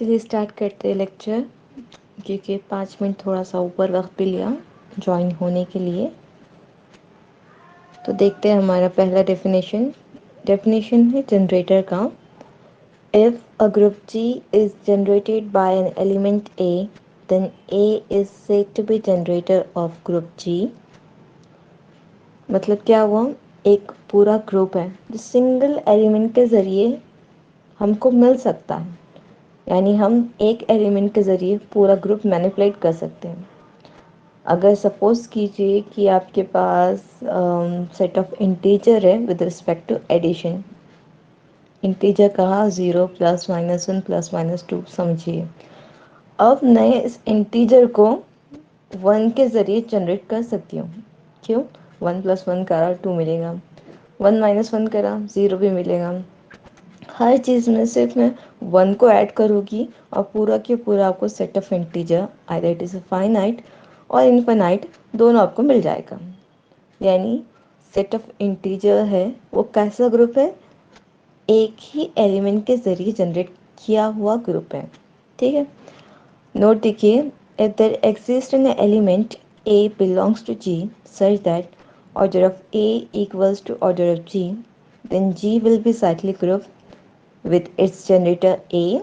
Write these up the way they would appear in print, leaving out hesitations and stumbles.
चलिए स्टार्ट करते हैं लेक्चर, क्योंकि 5 मिनट थोड़ा सा ऊपर वक्त भी लिया ज्वाइन होने के लिए। तो देखते हैं हमारा पहला डेफिनेशन है जनरेटर का। If a group G is generated by an element A, then A is said to be generator of group G। मतलब क्या हुआ, एक पूरा ग्रुप है जो सिंगल एलिमेंट के ज़रिए हमको मिल सकता है, यानी हम एक एलिमेंट के ज़रिए पूरा ग्रुप मैनिपुलेट कर सकते हैं। अगर सपोज़ कीजिए कि आपके पास सेट ऑफ इंटीजर है with respect to addition. Integer कहा 0 +-1 +-2 समझिए। अब मैं इस इंटीजर को 1 के ज़रिए जनरेट कर सकती हूँ। क्यों? 1 + 1 करा 2 मिलेगा, 1 - 1 करा 0 भी मिलेगा। हर चीज़ में सिर्फ मैं 1 को ऐड करूँगी और पूरा के पूरा आपको set of integer either it is finite और इनफाइनाइट दोनों आपको मिल जाएगा। यानी सेट ऑफ इंटीजर है वो कैसा ग्रुप है, एक ही एलिमेंट के ज़रिए जनरेट किया हुआ ग्रुप है। ठीक है, नोट देखिए, if there exist an element A belongs to G such that order of A equals to order of G, then G will be cyclic group with its generator A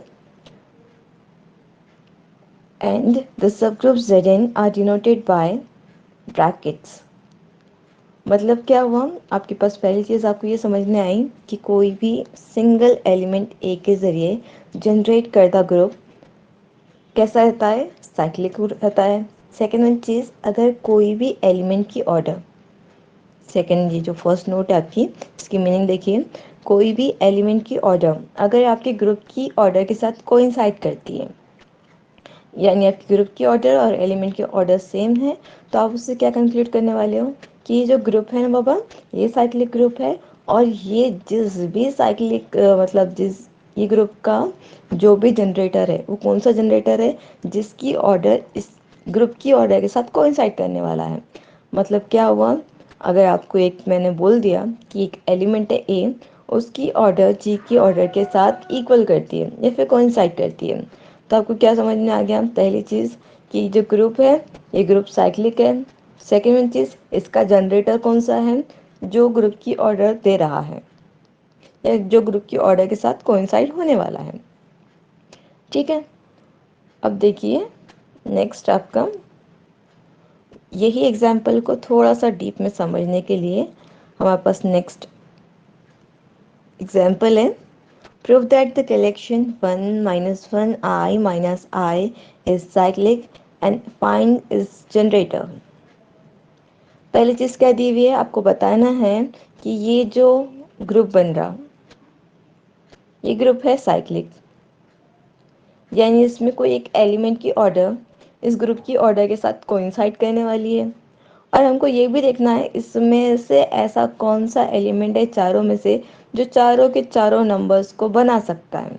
and the subgroups Zn are denoted by brackets। मतलब क्या हुआ, आपके पास पहली चीज़ आपको ये समझने आई कि कोई भी सिंगल एलिमेंट ए के ज़रिए जनरेट करता ग्रुप कैसा रहता है, साइक्लिक रहता है। सेकेंड चीज़, अगर कोई भी एलिमेंट की ऑर्डर, सेकेंड ये जो फर्स्ट नोट है आपकी, इसकी मीनिंग देखिए, कोई भी एलिमेंट की ऑर्डर अगर आपके ग्रुप की ऑर्डर के साथ कोइंसाइड करती है, यानी आपके ग्रुप की ऑर्डर और एलिमेंट की ऑर्डर सेम है, तो आप उससे क्या कंक्लूड करने वाले हो कि ये जो ग्रुप है ना बाबा, ये साइक्लिक ग्रुप है। और ये जिस भी साइक्लिक मतलब जिस ये ग्रुप का जो भी जनरेटर है वो कौन सा जनरेटर है, जिसकी ऑर्डर इस ग्रुप की ऑर्डर के साथ कोइंसाइड करने वाला है। मतलब क्या हुआ, अगर आपको एक मैंने बोल दिया कि एक एलिमेंट है ए, उसकी ऑर्डर जी की ऑर्डर के साथ इक्वल करती है या फिर कोइंसाइड करती है, तो आपको क्या समझ में आ गया, पहली चीज़ कि जो ग्रुप है ये ग्रुप साइक्लिक है। सेकेंड चीज़, इसका जनरेटर कौन सा है, जो ग्रुप की ऑर्डर दे रहा है या जो ग्रुप की ऑर्डर के साथ कोइंसाइड होने वाला है। ठीक है, अब देखिए नेक्स्ट आपका यही एग्जाम्पल को थोड़ा सा डीप में समझने के लिए हमारे पास नेक्स्ट एग्जाम्पल है। Prove that the collection 1 - 1 I - I is cyclic and find its generator। पहली चीज़ क्या दी हुई है, आपको बताना है कि ये जो ग्रुप बन रहा ये ग्रुप है साइक्लिक, यानी इसमें कोई एक एलिमेंट की ऑर्डर इस ग्रुप की ऑर्डर के साथ कोइंसाइड करने वाली है। और हमको ये भी देखना है इसमें से ऐसा कौन सा एलिमेंट है चारों में से जो चारों के चारों नंबर्स को बना सकता है।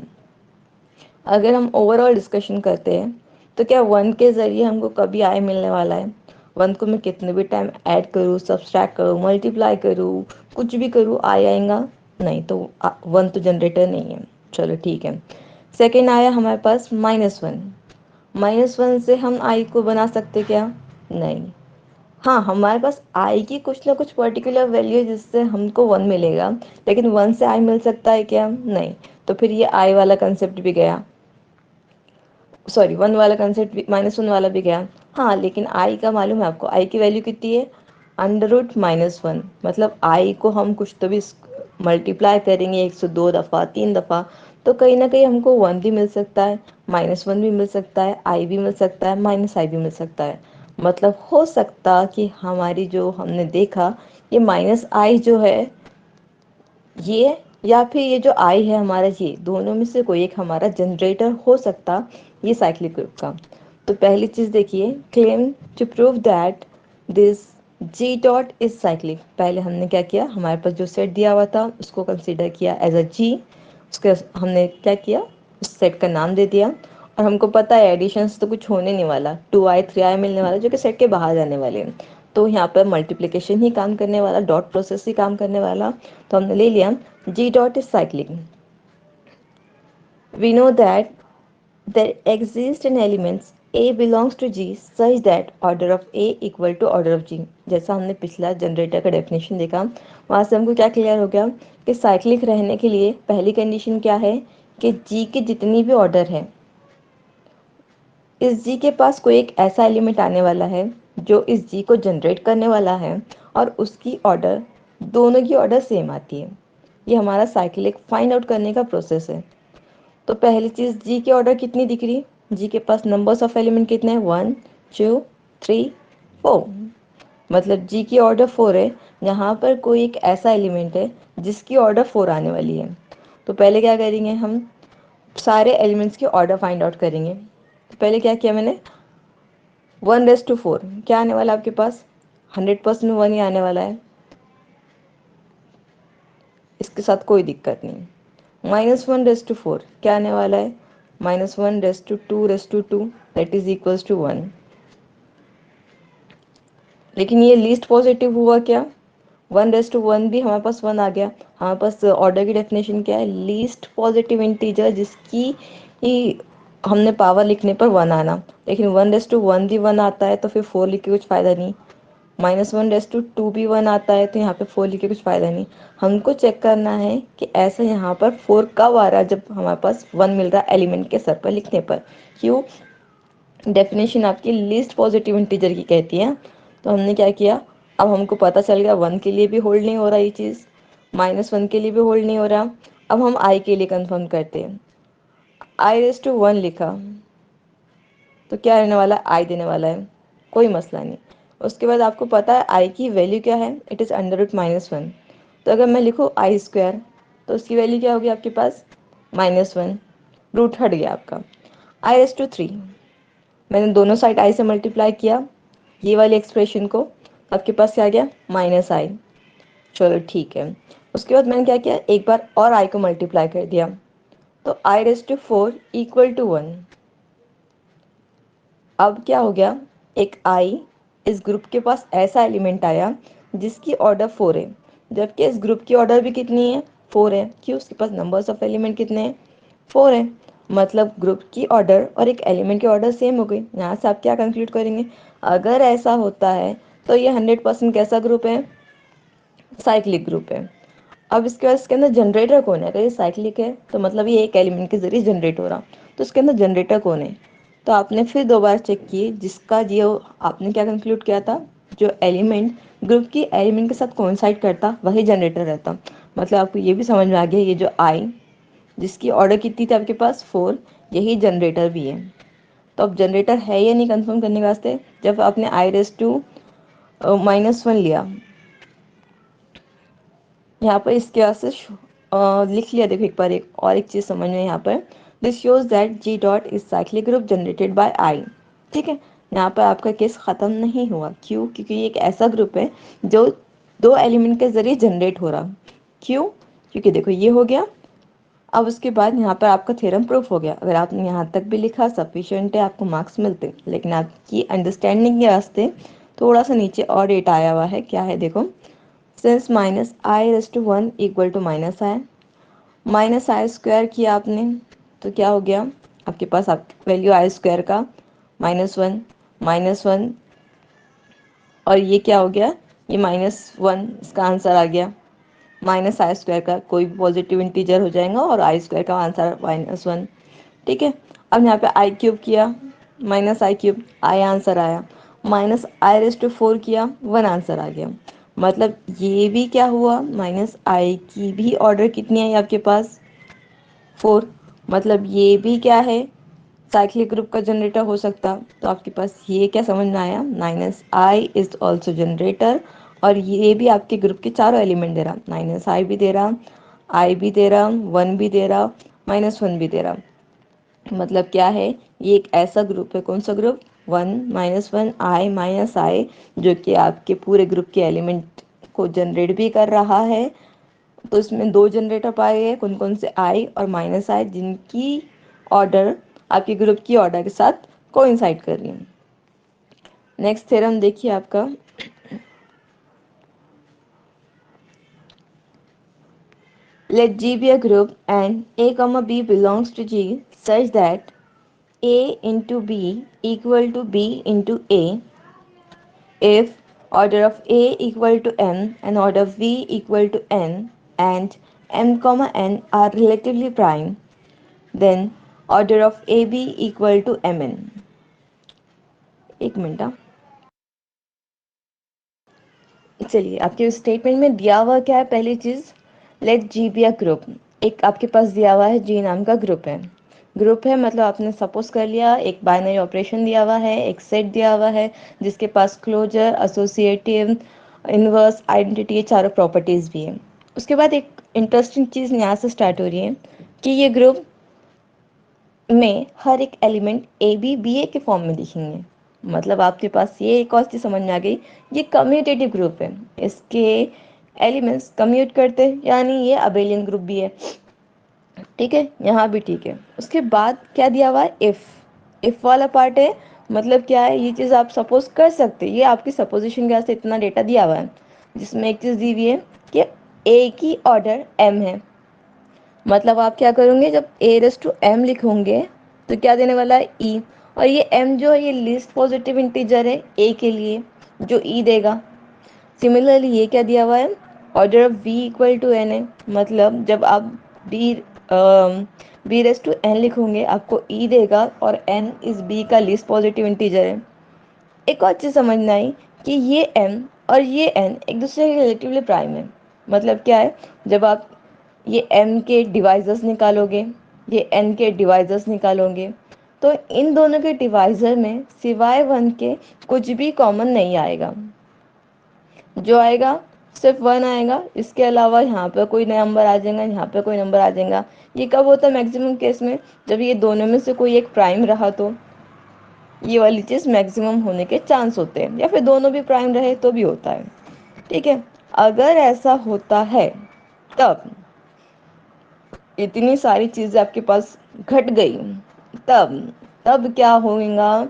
अगर हम ओवरऑल डिस्कशन करते हैं तो क्या 1 के ज़रिए हमको कभी आई मिलने वाला है, 1 को मैं कितने भी टाइम ऐड करूँ, सब्सट्रैक्ट करूँ, मल्टीप्लाई करूँ, कुछ भी करूँ आई आएगा नहीं, तो 1 तो जनरेटर नहीं है। चलो ठीक है, सेकेंड आया हमारे पास -1। -1 से हम आई को बना सकते क्या, नहीं। हाँ, हमारे पास आई की कुछ ना कुछ पर्टिकुलर वैल्यू है जिससे हमको 1 मिलेगा, लेकिन 1 से आई मिल सकता है क्या, नहीं। तो फिर ये आई वाला कंसेप्ट भी गया, सॉरी 1 वाला कंसेप्ट भी, -1 वाला भी गया। हाँ, लेकिन आई का मालूम है आपको, आई की वैल्यू कितनी है, √-1। मतलब आई को हम कुछ तो भी मल्टीप्लाई करेंगे 102 दफ़ा 3 दफ़ा, तो कहीं ना कहीं हमको 1 भी मिल सकता है, -1 भी मिल सकता है, आई भी मिल सकता है, -आई भी मिल सकता है। मतलब हो सकता कि हमारी जो हमने देखा ये -आई जो है ये, या फिर ये जो आई है हमारा, ये दोनों में से कोई एक हमारा जनरेटर हो सकता ये साइक्लिक ग्रुप का। तो पहली चीज़ देखिए, claim to prove that this G dot is cyclic. पहले हमने क्या किया, हमारे पास जो सेट दिया हुआ था उसको कंसीडर किया एज अ जी, उसके हमने क्या किया, उस सेट का नाम दे दिया। और हमको पता है एडिशन से तो कुछ होने नहीं वाला, 2i 3i मिलने वाला जो कि सेट के बाहर जाने वाले हैं, तो यहाँ पर मल्टीप्लिकेशन ही काम करने वाला, डॉट प्रोसेस ही काम करने वाला। तो हमने ले लिया G dot is cyclic. We know that There exists an elements A belongs to G such that order of A equal to order of G। जैसा हमने पिछला जनरेटर का डेफिनेशन देखा, वहाँ से हमको क्या क्लियर हो गया कि साइक्लिक रहने के लिए पहली कंडीशन क्या है कि G के जितनी भी ऑर्डर है, इस G के पास कोई एक ऐसा एलिमेंट आने वाला है जो इस G को जनरेट करने वाला है और उसकी ऑर्डर, दोनों की ऑर्डर सेम आती है। ये हमारा साइक्लिक फाइंड आउट करने का प्रोसेस है। तो पहली चीज जी की ऑर्डर कितनी दिख रही, जी के पास नंबर्स ऑफ एलिमेंट कितने हैं, 1 2 3 4, मतलब जी की ऑर्डर 4 है। यहाँ पर कोई एक ऐसा एलिमेंट है जिसकी ऑर्डर 4 आने वाली है। तो पहले क्या करेंगे, हम सारे एलिमेंट्स की ऑर्डर फाइंड आउट करेंगे। तो पहले क्या किया मैंने, 1:4 क्या आने वाला है आपके पास, 100% 1 ही आने वाला है, इसके साथ कोई दिक्कत नहीं। -1:4 क्या आने वाला है, -1:2:2 दैट इज इक्वल्स टू 1। लेकिन ये लीस्ट पॉजिटिव हुआ क्या, 1:1 भी हमारे पास 1 आ गया। हमारे पास ऑर्डर की डेफिनेशन क्या है, लीस्ट पॉजिटिव इंटीजर जिसकी ही हमने पावर लिखने पर 1 आना। लेकिन 1:1 भी 1 आता है तो फिर 4 लिख के कुछ फ़ायदा नहीं, -1:2 भी 1 आता है तो यहाँ पे 4 लिख के कुछ फ़ायदा नहीं। हमको चेक करना है कि ऐसा यहाँ पर 4 कब आ रहा है, जब हमारे पास 1 मिल रहा है एलिमेंट के सर पर लिखने पर। क्यों, डेफिनेशन आपकी लीस्ट पॉजिटिव इंटीजर की कहती है। तो हमने क्या किया, अब हमको पता चल गया 1 के लिए भी होल्ड नहीं हो रहा ये चीज़, -1 के लिए भी होल्ड नहीं हो रहा। अब हम आई के लिए कंफर्म करते हैं, i⁻1 लिखा तो क्या रहने वाला है, आई देने वाला है, कोई मसला नहीं। उसके बाद आपको पता है आई की वैल्यू क्या है, इट इज़ √-1। तो अगर मैं लिखूँ i² तो उसकी वैल्यू क्या होगी आपके पास, -1, रूट हट गया आपका। i⁻3 मैंने दोनों साइड आई से मल्टीप्लाई किया, ये वाली एक्सप्रेशन को, आपके पास क्या आ गया, -i। चलो ठीक है। उसके बाद मैंने क्या किया, एक बार और आई को मल्टीप्लाई कर दिया, तो i⁻4 इक्वल टू 1। अब क्या हो गया, एक आई, इस ग्रुप के पास ऐसा एलिमेंट आया जिसकी ऑर्डर 4 है, जबकि इस ग्रुप की ऑर्डर भी कितनी है, 4 है। क्यों, उसके पास नंबर्स ऑफ एलिमेंट कितने हैं, 4 है। मतलब ग्रुप की ऑर्डर और एक एलिमेंट की ऑर्डर सेम हो गई। यहाँ से आप क्या कंक्लूड करेंगे, अगर ऐसा होता है तो ये 100% कैसा ग्रुप है, साइक्लिक ग्रुप है। अब इसके बाद इसके अंदर जनरेटर कौन है, अगर ये साइक्लिक है तो मतलब ये एक एलिमेंट के जरिए जनरेट हो रहा, तो इसके अंदर जनरेटर कौन है। तो आपने फिर दो बार चेक किए, जिसका जो आपने क्या कंक्लूड किया था, जो एलिमेंट ग्रुप की एलिमेंट के साथ कोइंसाइड करता वही जनरेटर रहता। मतलब आपको ये भी समझ में आ गया, ये जो आई जिसकी ऑर्डर कितनी थी आपके पास, 4, यही जनरेटर भी है। तो अब जनरेटर है या नहीं कंफर्म करने के वास्ते, जब आपने i⁻1 लिया, यहाँ पर इसके वास्ते लिख लिया। देखो एक बार एक और एक चीज़ समझ में यहाँ पर, this shows that G dot is cyclic group generated by I. ठीक है, यहाँ पर आपका केस ख़त्म नहीं हुआ। क्यों, क्योंकि ये एक ऐसा ग्रुप है जो दो एलिमेंट के ज़रिए जनरेट हो रहा। क्यों, क्योंकि देखो ये हो गया। अब उसके बाद यहाँ पर आपका थ्योरम प्रूफ हो गया। अगर आपने यहाँ तक भी लिखा सफिशिएंट है, आपको मार्क्स मिलते। लेकिन आपकी अंडरस्टैंडिंग के वास्ते थोड़ा सा नीचे और डेटा आया हुआ है, क्या है देखो, since -i⁻1 equal to -i, -i² किया आपने तो क्या हो गया आपके पास, आप वैल्यू i² का -1 -1, और ये क्या हो गया, ये -1, इसका आंसर आ गया। -i² का कोई भी पॉजिटिव इंटीजर हो जाएगा और i² का आंसर -1। ठीक है, अब यहाँ पे i³ किया, -i³, i आंसर आया। -i⁻4 किया, 1 आंसर आ गया। मतलब ये भी क्या हुआ, -i की भी ऑर्डर कितनी आई आपके पास, 4। मतलब ये भी क्या है, साइक्लिक ग्रुप का जनरेटर हो सकता। तो आपके पास ये क्या समझ में आया, -i इज ऑल्सो जनरेटर, और ये भी आपके ग्रुप के चारों एलिमेंट दे रहा, -i भी दे रहा, i भी दे रहा, 1 भी दे रहा, -1 भी दे रहा। मतलब क्या है, ये एक ऐसा ग्रुप है, कौन सा ग्रुप, 1 -1 i जो कि आपके पूरे ग्रुप के एलिमेंट को जनरेट भी कर रहा है। तो इसमें दो जनरेटर पाए गए, कौन कौन से, आई और -i, जिनकी ऑर्डर आपके ग्रुप की ऑर्डर के साथ कोइंसाइड कर रही है। नेक्स्ट थ्योरम देखिए आपका, let G be a group and A, B belongs to G such that A into B equal to B into A if order of A equal to m and order of V equal to n and m comma n are relatively prime, then order of AB equal to mn. एक minute हाँ। चलिए, आपके statement में दिया हुआ क्या है? पहली चीज, let G be a group. एक आपके पास दिया हुआ है जी नाम का ग्रुप है। ग्रुप है मतलब आपने सपोज कर लिया एक बाइनरी ऑपरेशन दिया हुआ है, एक सेट दिया हुआ है जिसके पास क्लोजर, एसोसिएटिव, इनवर्स, आइडेंटिटी, ये चारों प्रॉपर्टीज भी है। उसके बाद एक इंटरेस्टिंग चीज यहाँ से स्टार्ट हो रही है कि ये ग्रुप में हर एक एलिमेंट ए बी बी ए के फॉर्म में दिखेंगे। मतलब आपके पास ये एक और चीज समझ में आ गई, ये कम्यूटेटिव ग्रुप है, इसके एलिमेंट्स कम्यूट करते हैं, यानी ये अबेलियन ग्रुप भी है। ठीक है, यहाँ भी ठीक है। उसके बाद क्या दिया हुआ है? इफ वाला पार्ट है। मतलब क्या है? ये चीज आप सपोज कर सकते हैं, ये आपकी सपोजिशन के वास्ते इतना डेटा दिया हुआ है, जिसमें एक चीज दी हुई है कि ए की ऑर्डर एम है। मतलब आप क्या करोगे, जब ए रेस टू एम लिखोगे तो क्या देने वाला है? ई। और ये एम जो है ये लीस्ट पॉजिटिव इंटीजर है ए के लिए, जो ई देगा। सिमिलरली ये क्या दिया हुआ है? Order of V equal to N है। मतलब जब आप B B raise to N लिखोगे आपको ई देगा, और एन इस बी का लीस्ट पॉजिटिव इंटीजर है। एक और चीज़ समझना आई कि ये एम और ये एन एक दूसरे के रिलेटिवली प्राइम है। मतलब क्या है? जब आप ये m के डिवाइजर्स निकालोगे, ये n के डिवाइजर्स निकालोगे, तो इन दोनों के डिवाइजर में सिवाय 1 के कुछ भी कॉमन नहीं आएगा। जो आएगा सिर्फ 1 आएगा, इसके अलावा यहाँ पर कोई नंबर आ जाएगा, यहाँ पर कोई नंबर आ जाएगा। ये कब होता है मैक्सिमम केस में? जब ये दोनों में से कोई एक प्राइम रहा, तो ये वाली चीज़ मैक्सिमम होने के चांस होते हैं, या फिर दोनों भी प्राइम रहे तो भी होता है। ठीक है, अगर ऐसा होता है तब इतनी सारी चीजें आपके पास घट गई, तब तब क्या होगा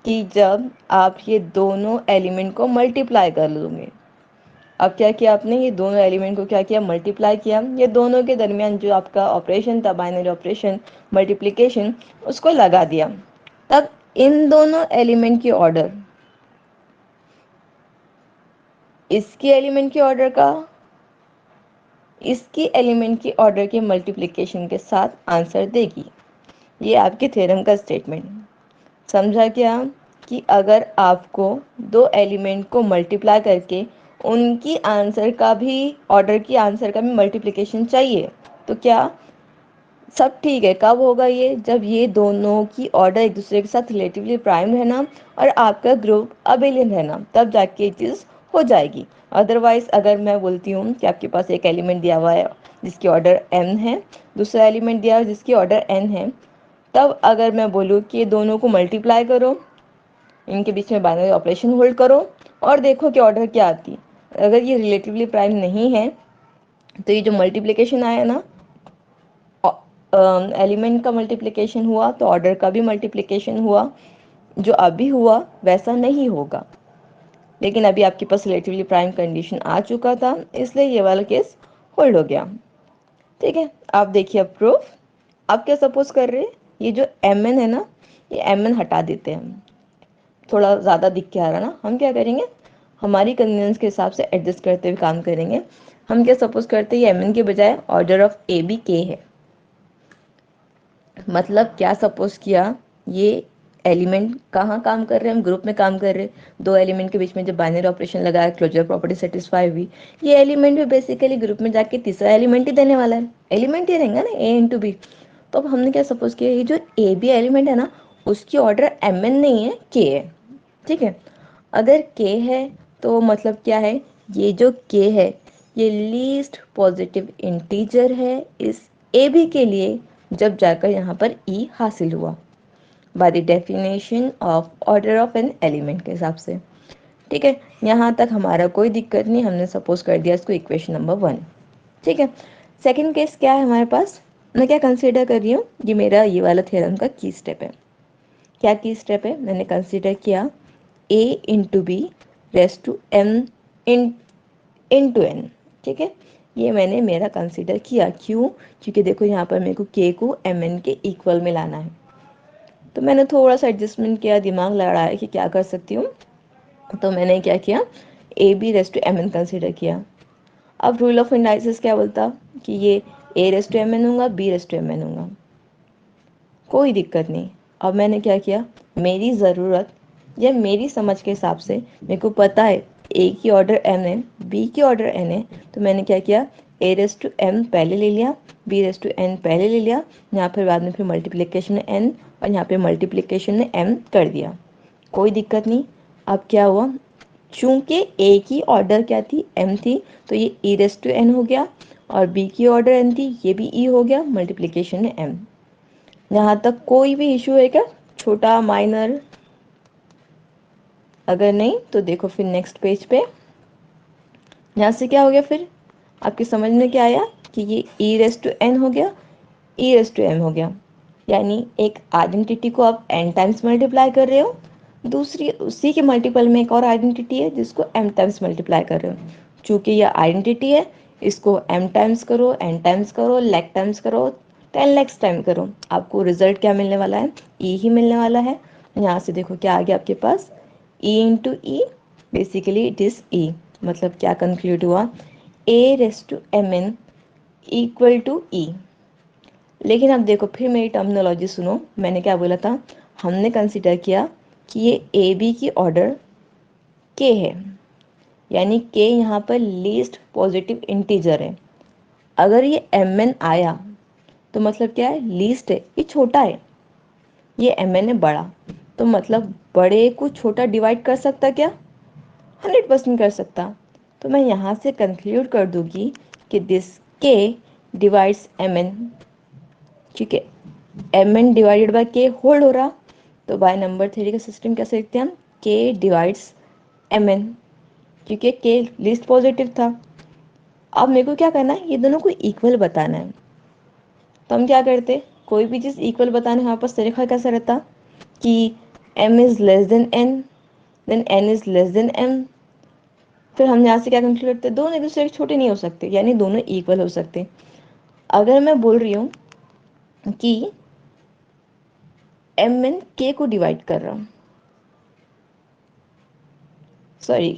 कि जब आप ये दोनों एलिमेंट को मल्टीप्लाई कर लोगे। अब क्या किया आपने? ये दोनों एलिमेंट को क्या किया? मल्टीप्लाई किया। ये दोनों के दरमियान जो आपका ऑपरेशन था, बाइनरी ऑपरेशन, मल्टीप्लिकेशन, उसको लगा दिया। तब इन दोनों एलिमेंट की ऑर्डर इसकी एलिमेंट की ऑर्डर का इसकी एलिमेंट की ऑर्डर के मल्टीप्लिकेशन के साथ आंसर देगी। ये आपके थ्योरम का स्टेटमेंट। समझा क्या? कि अगर आपको दो एलिमेंट को मल्टीप्लाई करके उनकी आंसर का भी, ऑर्डर की आंसर का भी मल्टीप्लिकेशन चाहिए, तो क्या सब ठीक है? कब होगा ये? जब ये दोनों की ऑर्डर एक दूसरे के साथ रिलेटिवली प्राइम रहना और आपका ग्रुप अबेलियन रहना, तब जाके ये चीज़ हो जाएगी। अदरवाइज अगर मैं बोलती हूँ कि आपके पास एक एलिमेंट दिया हुआ है जिसकी ऑर्डर m है, दूसरा एलिमेंट दिया हुआ है जिसकी ऑर्डर n है, तब अगर मैं बोलूँ कि ये दोनों को मल्टीप्लाई करो, इनके बीच में बाइनरी ऑपरेशन होल्ड करो और देखो कि ऑर्डर क्या आती है। अगर ये रिलेटिवली प्राइम नहीं है तो ये जो मल्टीप्लिकेशन आया ना, एलिमेंट का मल्टीप्लिकेशन हुआ तो ऑर्डर का भी मल्टीप्लिकेशन हुआ। जो अभी हुआ वैसा नहीं होगा, लेकिन अभी आपके पास रिलेटिवली प्राइम कंडीशन आ चुका था, इसलिए ये वाला केस होल्ड हो गया। ठीक है, आप देखिए अब प्रूफ। आप क्या सपोज कर रहे हैं? ये जो एम एन है ना, ये एम एन हटा देते हैं हम। थोड़ा ज़्यादा दिख के आ रहा ना, हम क्या करेंगे, हमारी कन्वीनियंस के हिसाब से एडजस्ट करते हुए काम करेंगे। हम क्या सपोज करते हैं, ये एम एन के बजाय ऑर्डर ऑफ ए बी के है। मतलब क्या सपोज किया, ये एलिमेंट कहाँ काम कर रहे हैं? हम ग्रुप में काम कर रहे हैं। दो एलिमेंट के बीच में जब बाइनरी ऑपरेशन लगाया, क्लोजर प्रॉपर्टी सेटिस्फाई हुई, ये एलिमेंट भी बेसिकली ग्रुप में जाके तीसरा एलिमेंट ही देने वाला है। एलिमेंट ही रहेगा ना, ए इंटू बी। तो अब हमने क्या सपोज किया, ये जो ए बी एलिमेंट है ना, उसकी ऑर्डर एम एन नहीं है, के है। ठीक है, अगर के है तो मतलब क्या है, ये जो के है ये लीस्ट पॉजिटिव इंटीजर है इस ए बी के लिए, जब जाकर यहाँ पर ई हासिल हुआ by the definition of order of an element के हिसाब से। ठीक है, यहाँ तक हमारा कोई दिक्कत नहीं, हमने सपोज कर दिया इसको इक्वेशन नंबर 1। ठीक है, सेकंड केस क्या है हमारे पास? मैं क्या कंसीडर कर रही हूँ, ये मेरा ये वाला थ्योरम का की स्टेप है। क्या की स्टेप है? मैंने कंसीडर किया a into B raise to m into n। ठीक है, ये मैंने मेरा कंसीडर किया। क्यों? क्योंकि देखो यहाँ पर मेरे को k को mn के इक्वल में लाना है। तो मैंने थोड़ा सा एडजस्टमेंट किया, दिमाग लड़ाया कि क्या कर सकती हूँ। तो मैंने क्या किया, A B raise to M N consider किया। अब रूल ऑफ इंडाइसिस क्या बोलता कि ये A raise to M N होगा, B raise to M N होगा, कोई दिक्कत नहीं। अब मैंने क्या किया, मेरी ज़रूरत या मेरी समझ के हिसाब से मेरे को पता है ए की ऑर्डर एन है, बी की ऑर्डर एन है, तो मैंने क्या किया, ए रेस टू एम पहले ले लिया, बी रेस टू एन पहले ले लिया, यहाँ पर बाद में फिर मल्टीप्लिकेशन में एन और यहाँ पे मल्टीप्लिकेशन में एम कर दिया, कोई दिक्कत नहीं। अब क्या हुआ, चूंकि ए की ऑर्डर क्या थी, एम थी, तो ये ई रेस टू एन हो गया, और बी की ऑर्डर एन थी, ये भी ई हो गया, मल्टीप्लिकेशन में एम। यहाँ तक कोई भी इशू है क्या, छोटा माइनर? अगर नहीं तो देखो फिर नेक्स्ट पेज पे, यहाँ से क्या हो गया, फिर आपकी समझ में क्या आया कि ये ई रेस टू एन हो गया, ई रेस टू एम हो गया, यानी एक आइडेंटिटी को आप एन टाइम्स मल्टीप्लाई कर रहे हो, दूसरी उसी के मल्टीपल में एक और आइडेंटिटी है जिसको एम टाइम्स मल्टीप्लाई कर रहे हो। चूंकि ये आइडेंटिटी है, इसको एम टाइम्स करो, एन टाइम्स करो, लैक टाइम्स करो, 10 लैक्स टाइम करो, आपको रिजल्ट क्या मिलने वाला है, ई ही मिलने वाला है। यहाँ से देखो क्या आ गया आपके पास, E into E, basically it is E, मतलब क्या कंक्लूड हुआ, A raise to M N equal to E. लेकिन अब देखो फिर मेरी टर्मिनोलॉजी सुनो, मैंने क्या बोला था, हमने कंसिडर किया कि ये ए बी की ऑर्डर के है, यानी के यहाँ पर लीस्ट पॉजिटिव इंटीजर है। अगर ये एम एन आया तो मतलब क्या है, लीस्ट है, ये छोटा है, ये एम एन है बड़ा, तो मतलब बड़े को छोटा डिवाइड कर सकता क्या, 100% कर सकता। तो मैं यहाँ से कंक्लूड कर दूंगी कि दिस के डिवाइड्स एम एन, ठीक है, एम एन डिवाइडेड बाय के होल्ड हो रहा, तो बाय नंबर थ्योरी का सिस्टम कैसे लिखते हैं हम, के डिवाइड्स एम एन, क्योंकि के लिस्ट पॉजिटिव था। अब मेरे को क्या करना है, ये दोनों को इक्वल बताना है। तो हम क्या करते, कोई भी चीज़ इक्वल बताने हमारे पास तरीका कैसा रहता कि m is less than n, then n is less than m। फिर हम यहाँ से क्या कंक्लूड करते हैं, दोनों एक दूसरे के छोटे नहीं हो सकते, यानी दोनों इक्वल हो सकते। अगर मैं बोल रही हूँ कि एम एन के को डिवाइड कर रहा हूँ, sorry,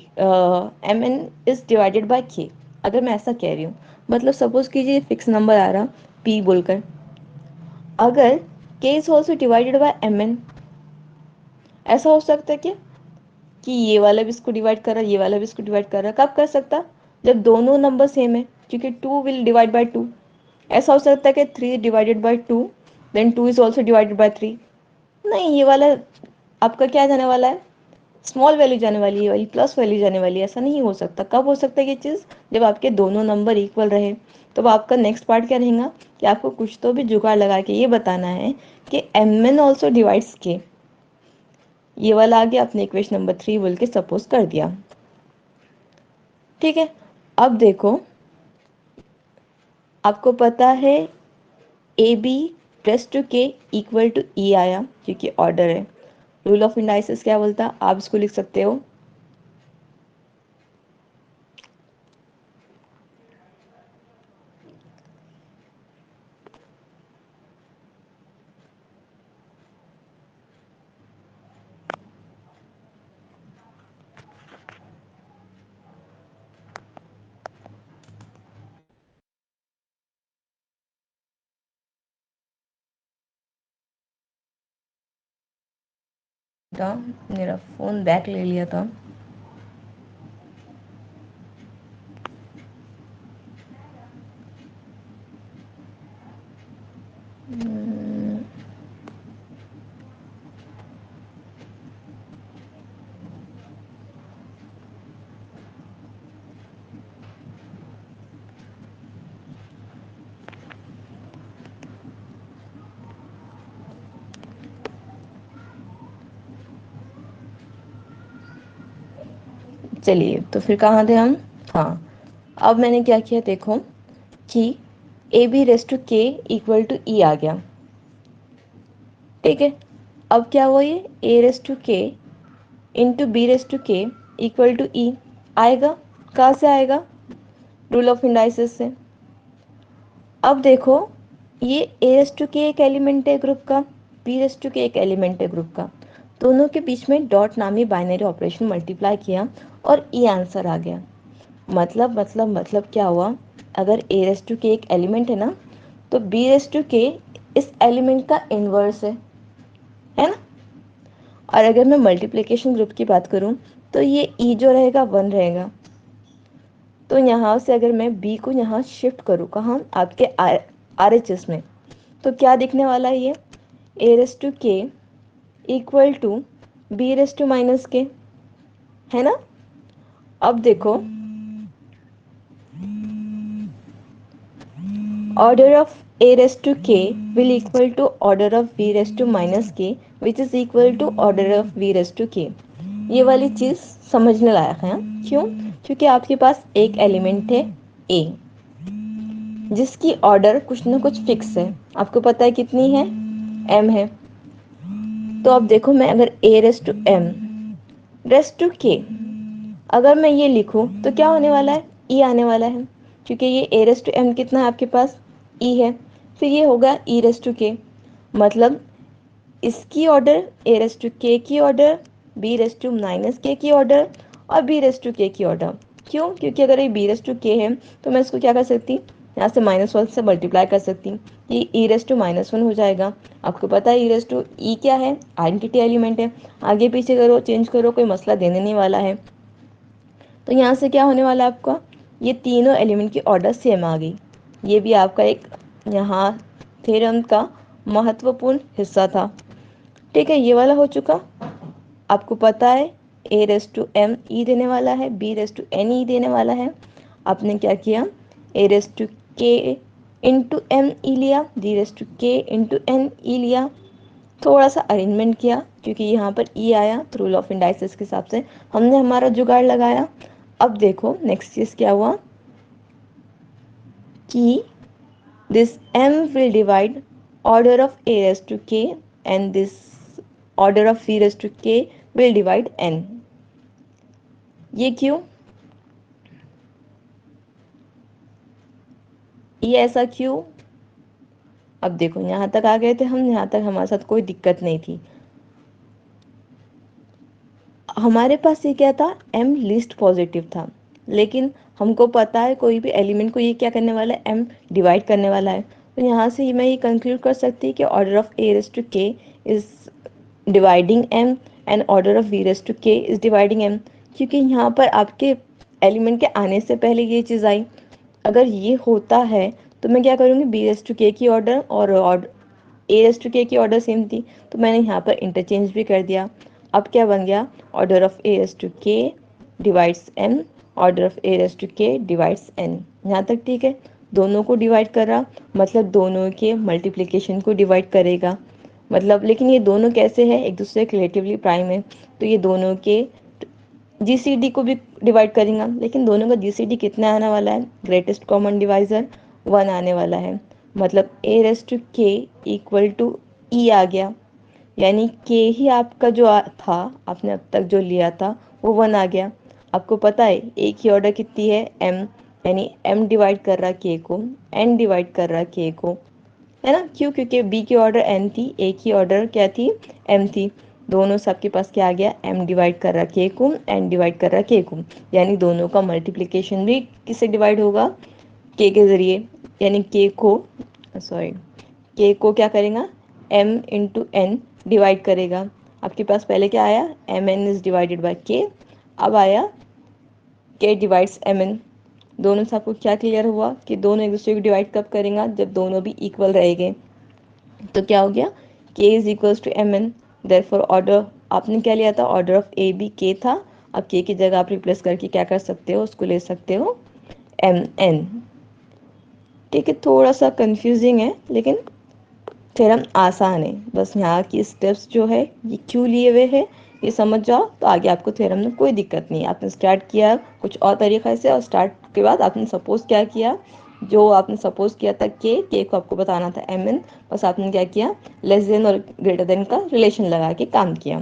M N is divided by K, अगर मैं ऐसा कह रही हूँ, मतलब सपोज कीजिए फिक्स नंबर आ रहा p बोलकर, अगर k is also divided by M N, ऐसा हो सकता है क्या कि ये वाला भी इसको डिवाइड कर रहा है, ये वाला भी इसको डिवाइड कर रहा है, कब कर सकता, जब दोनों नंबर सेम है, क्योंकि 2 विल डिवाइड बाय 2। ऐसा हो सकता है कि 3 divided by 2 then 2 is also divided by 3, नहीं, ये वाला आपका क्या जाने वाला है, स्मॉल वैल्यू जाने वाली है, ये वाली प्लस वैल्यू जाने वाली है, ऐसा नहीं हो सकता। कब हो सकता है ये चीज़, जब आपके दोनों नंबर इक्वल रहे। तो आपका नेक्स्ट पार्ट क्या रहेगा कि आपको कुछ तो भी जुगाड़ लगा के ये बताना है कि एम एन ऑल्सो डिवाइड्स के, ये वाला आगे आपने इक्वेशन नंबर 3 बोल के सपोज कर दिया, ठीक है। अब देखो, आपको पता है A B plus two K equal to ई आया, क्योंकि ऑर्डर है। रूल ऑफ इंडाइसिस क्या बोलता है, आप इसको लिख सकते हो, था, मेरा फोन बैक ले लिया था। चलिए, तो फिर कहाँ थे हम, हाँ, अब मैंने क्या किया देखो कि ए B raise to K equal to ई आ गया, ठीक है। अब क्या हुआ, ये A raise to K into B raise to K equal to ई आएगा, कहाँ से आएगा, रूल ऑफ इंडाइसिस से। अब देखो, ये ए रेस टू के एक एलिमेंट है ग्रुप का, बी रेस टू के एक एलिमेंट है ग्रुप का, दोनों के बीच में डॉट नामी बाइनरी ऑपरेशन मल्टीप्लाई किया और ई आंसर आ गया। मतलब क्या हुआ, अगर ए रेस टू के एक एलिमेंट है ना, तो बी रेस टू के इस एलिमेंट का इन्वर्स है ना। और अगर मैं मल्टीप्लिकेशन ग्रुप की बात करूं तो ये ई जो रहेगा 1 रहेगा। तो यहाँ से अगर मैं बी को यहाँ शिफ्ट करूँ कहाँ, आपके आर एच एस में, तो क्या दिखने वाला है ये, A raise to K equal to B raise to minus K, है ना। अब देखो, order of a raised to k will equal to order of b raised to minus k which is equal to order of v raised to k। ये वाली चीज समझने लायक है। क्यों? क्योंकि आपके पास एक एलिमेंट है a जिसकी ऑर्डर कुछ ना कुछ फिक्स है, आपको पता है कितनी है, m है। तो अब देखो, मैं अगर a raise to m raise to k अगर मैं ये लिखूं तो क्या होने वाला है, e आने वाला है, क्योंकि ये a रेस्ट टू m कितना है आपके पास, e है। फिर ये होगा e रेस्ट टू k, मतलब इसकी order a raise to k की order, b raise to minus k की ऑर्डर और b रेस्ट टू k की ऑर्डर। क्यों? क्योंकि अगर ये b रेस्ट टू k है तो मैं इसको क्या कर सकती, यहाँ से -1 से मल्टीप्लाई कर सकती, ये e रेस्ट टू -1 हो जाएगा। आपको पता है e रेस्ट टू e क्या है, आइडेंटिटी एलिमेंट है, आगे पीछे करो चेंज करो कोई मसला देने नहीं वाला है। तो यहाँ से क्या होने वाला है आपका, ये तीनों एलिमेंट की ऑर्डर सेम आ गई। ये भी आपका एक यहाँ थ्योरम का महत्वपूर्ण हिस्सा था। ठीक है, ये वाला हो चुका। आपको पता है A raise to M E देने वाला है, B raise to N E देने वाला है। आपने क्या किया, A raise to K into M E लिया, D raise to K into N E लिया, थोड़ा सा अरेंजमेंट किया क्योंकि यहाँ पर ई आया तो रूल ऑफ इंडाइसिस के हिसाब से हमने हमारा जुगाड़ लगाया। अब देखो नेक्स्ट चीज क्या हुआ कि this m will divide order of a raised to k and this order of v raised to k will divide n। ये क्यों, ये ऐसा क्यों? अब देखो यहाँ तक आ गए थे हम, यहाँ तक हमारे साथ कोई दिक्कत नहीं थी। हमारे पास ये क्या था, m लिस्ट पॉजिटिव था, लेकिन हमको पता है कोई भी एलिमेंट को ये क्या करने वाला है, m डिवाइड करने वाला है। तो यहाँ से मैं ये कंक्लूड कर सकती कि order of a raise to k is dividing m and order of v raise to k is dividing m, क्योंकि यहाँ पर आपके एलिमेंट के आने से पहले ये चीज़ आई। अगर ये होता है तो मैं क्या करूँगी, b रेज़ टू k की ऑर्डर और ए रेज़ टू के की ऑर्डर सेम थी, तो मैंने यहाँ पर इंटरचेंज भी कर दिया। अब क्या बन गया, order of A raise to K divides M, order of A raise to K divides N. यहाँ तक ठीक है, दोनों को डिवाइड कर रहा, मतलब दोनों के मल्टीप्लिकेशन को डिवाइड करेगा, मतलब लेकिन ये दोनों कैसे है, एक दूसरे के रिलेटिवली प्राइम है, तो ये दोनों के जीसीडी को भी डिवाइड करेंगे, लेकिन दोनों का जीसीडी कितना आने वाला है, ग्रेटेस्ट कॉमन डिवाइजर 1 आने वाला है। मतलब ए raise to K equal to ई आ गया, यानी के ही आपका जो था, आपने अब तक जो लिया था वो 1 आ गया। आपको पता है ए की ऑर्डर कितनी है, एम, यानी एम डिवाइड कर रहा के को, एन डिवाइड कर रहा के को, है ना। क्यों? क्योंकि बी की ऑर्डर एन थी, ए की ऑर्डर क्या थी, एम थी। दोनों सबके पास क्या आ गया, एम डिवाइड कर रहा के को, एन डिवाइड कर रहा के को, यानी दोनों का मल्टीप्लिकेशन भी किससे डिवाइड होगा, के ज़रिए, यानी के को सॉरी के को क्या करेगा, m इंटू एन डिवाइड करेगा। आपके पास पहले क्या आया, M N is divided by K, अब आया के डिवाइड्स एम एन। दोनों से आपको क्या क्लियर हुआ कि दोनों एक दूसरे को डिवाइड कब करेंगे, जब दोनों भी इक्वल रहेंगे। तो क्या हो गया, K is equals to M N, therefore order आपने क्या लिया था, ऑर्डर ऑफ ए बी के था, अब के की जगह आप रिप्लेस करके क्या कर सकते हो, उसको ले सकते हो एम एन। ठीक है, थोड़ा सा कंफ्यूजिंग है लेकिन थ्योरम आसान है, बस यहाँ की स्टेप्स जो है ये क्यों लिए हुए हैं ये समझ जाओ, तो आगे आपको थ्योरम में कोई दिक्कत नहीं है। आपने स्टार्ट किया कुछ और तरीक़े से, और स्टार्ट के बाद आपने सपोज क्या किया, जो आपने सपोज किया था के को आपको बताना था एम एन, बस आपने क्या किया, लेस देन और ग्रेटर देन का रिलेशन लगा के काम किया।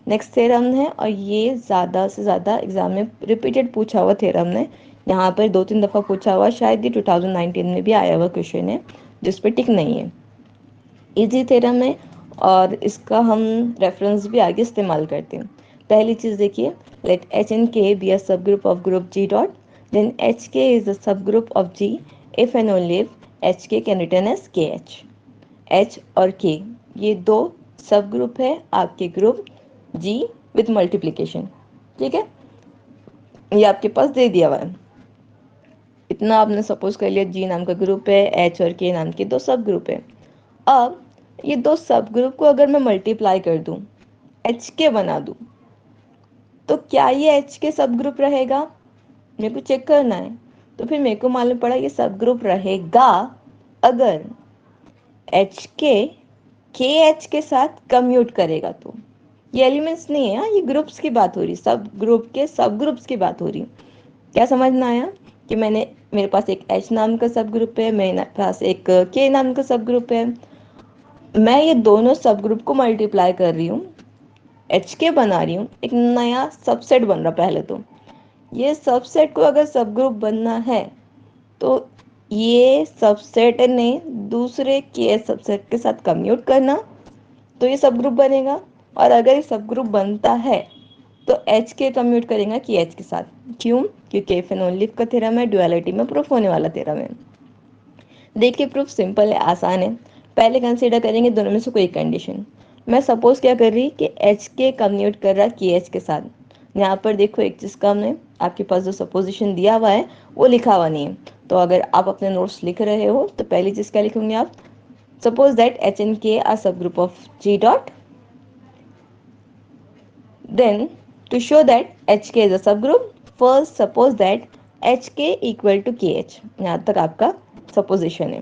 नेक्स्ट थ्योरम है, और ये ज़्यादा से ज़्यादा एग्जाम में रिपीटेड पूछा हुआ थ्योरम है, यहाँ पर 2-3 दफ़ा पूछा हुआ, शायद ये 2019 में भी आया हुआ क्वेश्चन है जिस पर टिक नहीं है। इजी थ्योरम है और इसका हम रेफरेंस भी आगे इस्तेमाल करते हैं। पहली चीज़ देखिए, let H and K be a subgroup of group G dot, then H K is a subgroup of G if and only if H K can return as K H. H और K ये दो सब group है आपके group ji with multiplication. ठीक है, ये आपके पास दे दिया हुआ है। इतना आपने सपोज कर लिया, जी नाम का ग्रुप है, एच और के नाम के दो सब ग्रुप है। अब ये दो सब ग्रुप को अगर मैं मल्टीप्लाई कर दूं, एच के बना दूं, तो क्या ये एच के सब ग्रुप रहेगा? मेरे को चेक करना है। तो फिर मेरे को मालूम पड़ा ये सब ग्रुप रहेगा अगर के एच के साथ कम्यूट करेगा। तो ये एलिमेंट्स नहीं है, ये ग्रुप्स की बात हो रही, सब ग्रुप के सब ग्रुप्स की बात हो रही। क्या समझ में आया कि मेरे पास एक एच नाम का सब ग्रुप है, मेरे पास एक के नाम का सब ग्रुप है, मैं ये दोनों सब ग्रुप को मल्टीप्लाई कर रही हूँ, एच के बना रही हूँ, एक नया सबसेट बन रहा। पहले तो ये सबसेट को अगर सब ग्रुप बनना है तो ये सबसेट ने दूसरे के सबसेट के साथ कम्यूट करना, तो ये सब ग्रुप बनेगा। और अगर ये सब ग्रुप बनता है तो एच के कम्यूट करेगा कि एच के साथ। क्यों? क्योंकि इफ एंड ओनली इफ का थ्योरम है, ड्युअलिटी में प्रूफ होने वाला थ्योरम है। देखिए प्रूफ सिंपल है, आसान है। पहले कंसीडर करेंगे दोनों में से कोई कंडीशन। मैं सपोज क्या कर रही कि एच के कम्यूट कर रहा के एच के साथ। यहाँ पर देखो एक चीज़ कम है, आपके पास जो सपोजिशन दिया हुआ है वो लिखा हुआ नहीं है। तो अगर आप अपने नोट्स लिख रहे हो तो पहली चीज़ क्या लिखोगे आप? Suppose that H and K are subgroup of G dot, then to show that hk is a subgroup, first suppose that hk equal to kh। यहाँ तक आपका सपोजिशन है।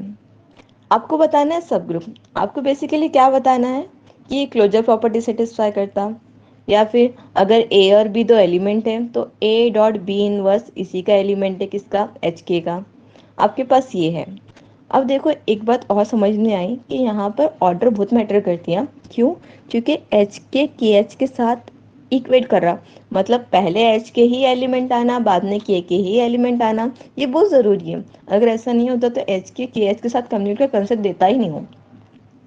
आपको बताना है सब ग्रुप, आपको बेसिकली क्या बताना है कि क्लोजर प्रॉपर्टी सेटिस्फाई करता, या फिर अगर ए और बी दो एलिमेंट है तो ए डॉट बी इनवर्स इसी का एलिमेंट है, किसका? एच के का। आपके पास ये है। अब देखो एक बात और समझ में आई कि यहाँ पर ऑर्डर बहुत मैटर करती है। क्यों? क्योंकि एच के एच के साथ इक्वेट कर रहा, मतलब पहले एच के ही एलिमेंट आना, बाद में के ही एलिमेंट आना, ये बहुत ज़रूरी है। अगर ऐसा नहीं होता तो एच के एच के साथ कम्युनिट का कंसेप्ट देता ही नहीं हो,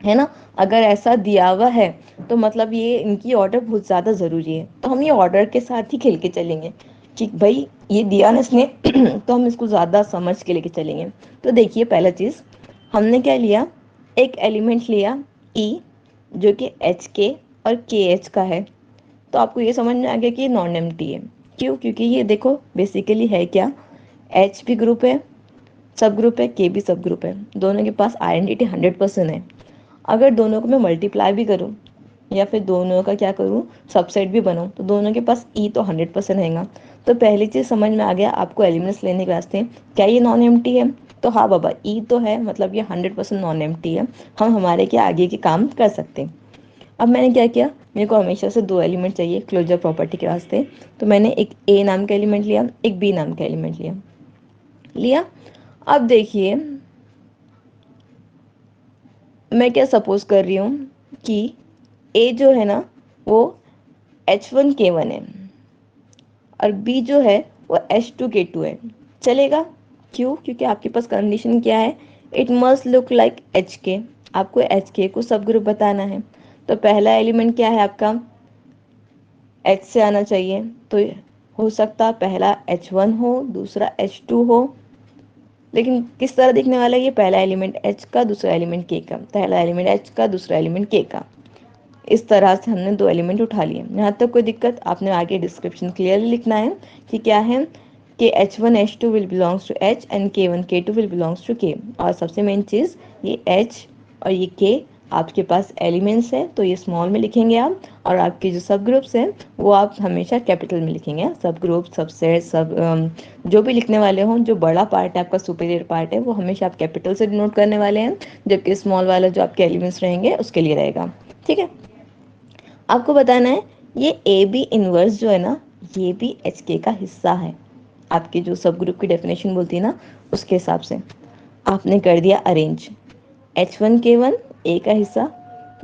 है ना। अगर ऐसा दिया हुआ है तो मतलब ये इनकी ऑर्डर बहुत ज़्यादा ज़रूरी है। तो हम ये ऑर्डर के साथ ही खेल के चलेंगे कि भाई ये दिया ना इसने तो हम इसको ज़्यादा समझ के लेके चलेंगे। तो देखिए पहला चीज़ हमने क्या लिया, एक एलिमेंट लिया ई जो कि एच के और के एच का है। तो आपको ये समझ में आ गया कि ये नॉन एम्प्टी है। क्यों? क्योंकि ये देखो बेसिकली है क्या, एच भी ग्रुप है, सब ग्रुप है, के भी सब ग्रुप है, दोनों के पास आइडेंटिटी 100% है। अगर दोनों को मैं मल्टीप्लाई भी करूँ या फिर दोनों का क्या करूँ, सबसेट भी बनाऊँ, तो दोनों के पास ई तो 100% रहेगा। तो पहली चीज़ समझ में आ गया आपको एलिमेंट्स लेने के वास्ते, क्या ये नॉन एम्प्टी है? तो हाँ बाबा, ई तो है, मतलब ये 100% नॉन एम्प्टी है, हम हमारे के आगे के काम कर सकते हैं। अब मैंने क्या किया, मेरे को हमेशा से दो एलिमेंट चाहिए क्लोजर प्रॉपर्टी के वास्ते, तो मैंने एक ए नाम का एलिमेंट लिया, एक बी नाम का एलिमेंट लिया लिया अब देखिए मैं क्या सपोज कर रही हूँ कि ए जो है ना वो H1K1 है और बी जो है वो H2K2 है। चलेगा? क्यों? क्योंकि आपके पास कंडीशन क्या है, it must look like H के। आपको एच के को सब ग्रुप बताना है, तो पहला एलिमेंट क्या है आपका, एच से आना चाहिए। तो हो सकता पहला H1 हो, दूसरा H2 हो, लेकिन किस तरह दिखने वाला है, ये पहला एलिमेंट एच का, दूसरा एलिमेंट के का, पहला एलिमेंट एच का, दूसरा एलिमेंट के का। इस तरह से हमने दो एलिमेंट उठा लिए। यहाँ तक कोई दिक्कत? आपने आगे डिस्क्रिप्शन क्लियरली लिखना है कि क्या है कि H1 H2 will belongs to H and K1 K2 will belongs to K। और सबसे मेन चीज़ ये H और ये K आपके पास एलिमेंट्स है, तो ये स्मॉल में लिखेंगे आप, और आपके जो सब ग्रुप्स हैं वो आप हमेशा कैपिटल में लिखेंगे। सब ग्रुप, सबसेट, जो भी लिखने वाले हों, जो बड़ा पार्ट है आपका सुपीरियर पार्ट है वो हमेशा आप कैपिटल से डिनोट करने वाले हैं, जबकि स्मॉल वाला जो आपके एलिमेंट्स रहेंगे उसके लिए रहेगा। ठीक है, आपको बताना है ये ए बी इनवर्स जो है ना, ये भी एच के का हिस्सा है। आपके जो सब ग्रुप की डेफिनेशन बोलती है ना, उसके हिसाब से आपने कर दिया अरेंज। H1K1 ए का हिस्सा,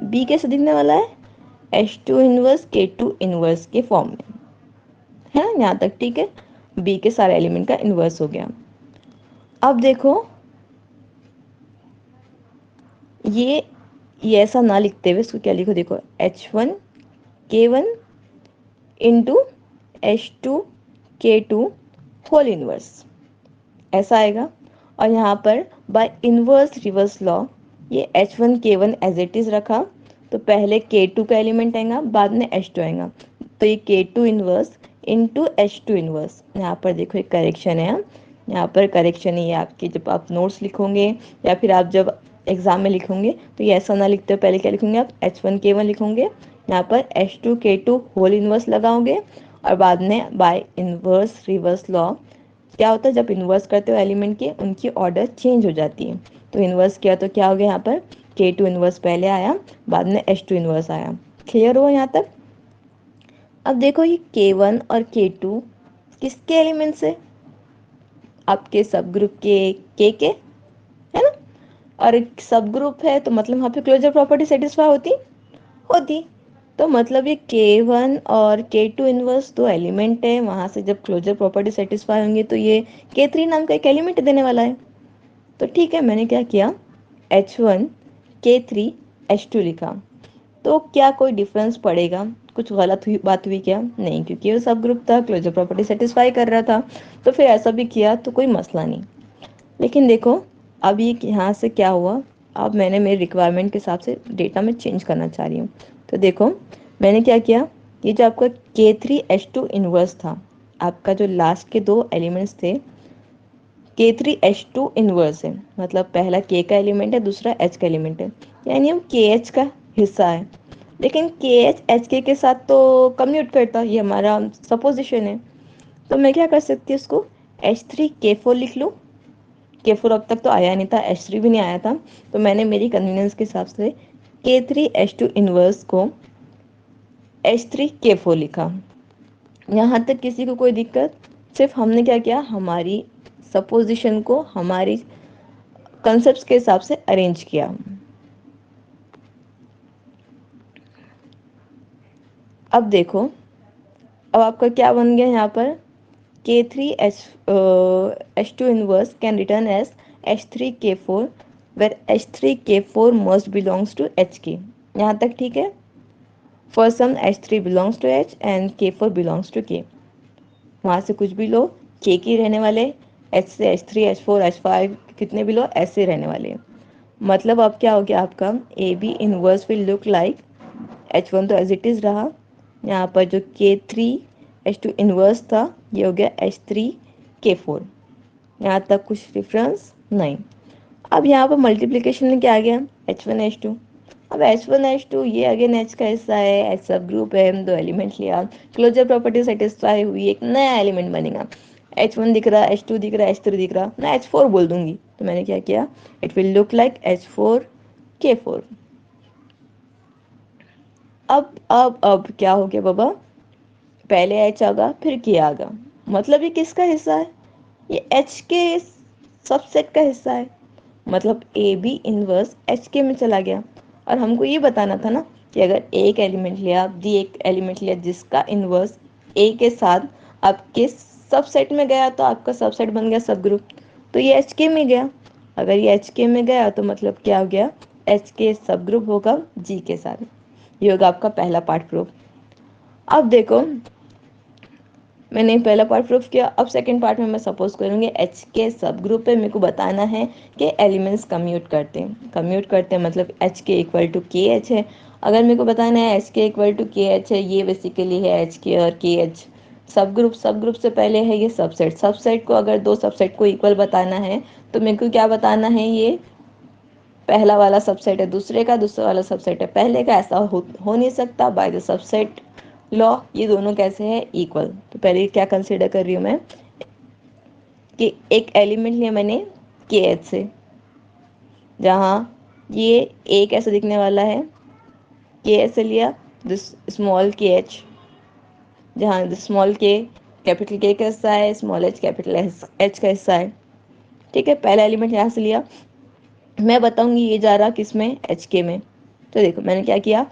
बी कैसे दिखने वाला है, H2 इनवर्स K2 इनवर्स के फॉर्म में, है ना। यहाँ तक ठीक है, बी के सारे एलिमेंट का इनवर्स हो गया। अब देखो ये ये ऐसा ना लिखते हुए इसको क्या लिखो, देखो H1 K1 into H2 K2 whole inverse, ऐसा आएगा। और यहाँ पर बाय इनवर्स रिवर्स लॉ ये H1 K1 as it is रखा, तो पहले K2 का एलिमेंट आएगा, बाद में H2 आएगा, तो ये K2 inverse into H2 inverse. यहाँ पर देखो एक करेक्शन है, यहाँ पर करेक्शन है, ये आपके जब आप नोट्स लिखोगे या फिर आप जब एग्जाम में लिखोगे तो ये ऐसा ना लिखते हो, पहले क्या लिखोगे आप H1 K1 लिखोगे, यहाँ पर H2 K2 होल इनवर्स लगाओगे, और बाद में बाय इनवर्स रिवर्स लॉ क्या होता है, जब इन्वर्स करते हो एलिमेंट के उनकी ऑर्डर चेंज हो जाती है। तो इन्वर्स किया तो क्या हो गया, यहाँ पर K2 इन्वर्स पहले आया, बाद में H2 इन्वर्स आया। क्लियर हुआ यहाँ तक? अब देखो ये K1 और K2 किसके एलिमेंट्स है, आपके सब ग्रुप के के, है ना। और एक सब ग्रुप है तो मतलब वहाँ पे क्लोजर प्रॉपर्टी सेटिस्फाई होती होती, तो मतलब ये K1 और K2 इनवर्स दो एलिमेंट है, वहां से जब क्लोजर प्रॉपर्टी सेटिस्फाई होंगे तो ये K3 नाम का एक एलिमेंट देने वाला है। तो ठीक है, मैंने क्या किया, H1 K3 H2 लिखा। तो क्या कोई डिफरेंस पड़ेगा, कुछ गलत हुई बात हुई क्या? नहीं, क्योंकि वो सब ग्रुप था, क्लोजर प्रॉपर्टी सेटिस्फाई कर रहा था, तो फिर ऐसा भी किया तो कोई मसला नहीं। लेकिन देखो अब ये यहाँ से क्या हुआ, अब मैंने मेरे रिक्वायरमेंट के हिसाब से डेटा में चेंज करना चाह रही हूँ। तो देखो मैंने क्या किया, ये जो आपका K3 H2 इनवर्स था, आपका जो लास्ट के दो एलिमेंट्स थे K3 H2 इनवर्स है, मतलब पहला K का एलिमेंट है, दूसरा H का एलिमेंट है, यानी हम KH का हिस्सा है। लेकिन KH HK के साथ तो कम्यूट करता, ये हमारा सपोजिशन है। तो मैं क्या कर सकती हूँ, इसको H3 K4 लिख लूँ। K4 अब तक तो आया नहीं था, H3 भी नहीं आया था, तो मैंने मेरी कन्वीनियंस के हिसाब से K3 H2 इनवर्स को H3 K4 लिखा। यहाँ तक किसी को कोई दिक्कत? सिर्फ हमने क्या किया, हमारी सपोजिशन को हमारी कंसेप्ट के हिसाब से अरेंज किया। अब देखो, अब आपका क्या बन गया यहाँ पर, K3 H2 inverse can written as H3 K4 where H3 K4 must belongs to HK। यहाँ तक ठीक है? For some H3 belongs to H and K4 belongs to K। वहाँ से कुछ भी लो, K की रहने वाले, H से H3 H4 H5 कितने भी लो, ऐसे रहने वाले। मतलब अब क्या हो गया आपका, A B inverse will look like H1 तो एज इट इज़ रहा, यहाँ पर जो K3 H2 इनवर्स था ये हो गया H3 K4। यहाँ तक कुछ डिफरेंस नहीं। अब यहाँ पर मल्टीप्लिकेशन में क्या आ गया, H1 H2। अब H1 H2 ये अगेन H का हिस्सा है, H सब ग्रुप है, हम दो एलिमेंट लिया, क्लोजर प्रॉपर्टी सेटिस्फाई हुई, एक नया एलिमेंट बनेगा। H1 दिख रहा, H2 दिख रहा, H3 दिख रहा, मैं H4 बोल दूंगी। तो मैंने क्या किया, it will look like H4 K4। अब क्या हो गया बाबा, पहले H आगा फिर K आगा, मतलब ये किसका हिस्सा है, ये H के सबसेट का हिस्सा है। मतलब ए बी इनवर्स H के में चला गया। और हमको ये बताना था ना कि अगर एक एलिमेंट लिया, दी एक एलिमेंट लिया जिसका इनवर्स ए के साथ आपके सबसेट में गया तो आपका सबसेट बन गया सब ग्रुप, तो ये H के में गया। अगर ये H के में गया तो मतलब क्या हो गया, H के सब ग्रुप होगा G के साथ। ये होगा आपका पहला पार्ट प्रूफ। अब देखो मैंने पहला पार्ट प्रूफ किया, अब सेकंड पार्ट में मैं सपोज करूँगी एच के सब ग्रुप पे मेरे को बताना है कि एलिमेंट्स कम्यूट करते हैं मतलब एच के इक्वल टू के एच है। अगर मेरे को बताना है एच के इक्वल टू के एच है, ये बेसिकली है एच के और के एच सब ग्रुप से पहले है ये सबसेट को अगर दो सबसेट को इक्वल बताना है तो मेरे को क्या बताना है, ये पहला वाला सबसेट है दूसरे का, दूसरा वाला सबसेट है पहले का, ऐसा हो नहीं सकता बाय द सबसेट लॉ ये दोनों कैसे है इक्वल। तो पहले क्या कंसीडर कर रही हूँ मैं कि एक एलिमेंट लिया मैंने के एच से, जहाँ ये ए कैसे दिखने वाला है, के एच से लिया दिस स्मॉल के एच, जहाँ स्मॉल के कैपिटल के का हिस्सा है, स्मॉल एच कैपिटल एच का हिस्सा है। ठीक है, पहला एलिमेंट यहाँ से लिया, मैं बताऊंगी ये जा रहा किस में, एच के में। तो देखो मैंने क्या किया,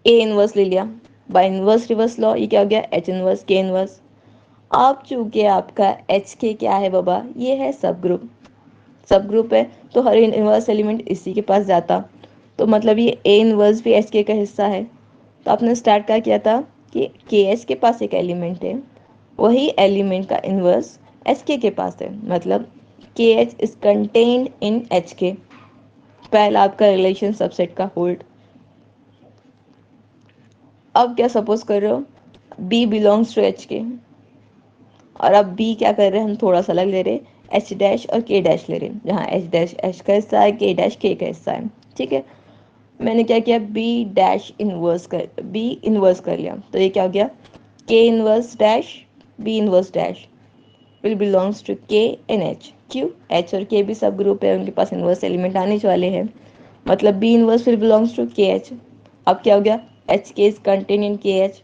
ए इनवर्स ले लिया, बाय इनवर्स रिवर्स लॉ ये क्या हो गया एच इनवर्स के इनवर्स। अब चूंकि आपका एच के क्या है बाबा, ये है सब ग्रुप, सब ग्रुप है तो हर इनवर्स एलिमेंट इसी के पास जाता, तो मतलब ये ए इनवर्स भी एच के का हिस्सा है। तो आपने स्टार्ट क्या किया था कि के एच के पास एक एलिमेंट है, वही एलिमेंट का इनवर्स एच के पास है, मतलब के H is contained in H के। पहला आपका रिलेशन सबसेट का होल्ड। अब क्या सपोज कर रहे हो, बी बिलोंग्स टू एच के, और अब बी क्या कर रहे हैं, हम थोड़ा सा अलग ले रहे हैं, एच डैश और के डैश ले रहे हैं, जहाँ एच डैश एच का हिस्सा है, के डैश के हिस्सा है। ठीक है, मैंने क्या किया, बी इनवर्स कर लिया, तो ये क्या हो गया, K inverse dash B inverse dash will belongs to K N H. क्यों, एच और के भी सब ग्रुप है, उनके पास इनवर्स एलिमेंट आने वाले हैं, मतलब B inverse will belongs to K H. अब क्या हो गया, H K is contain in के एच,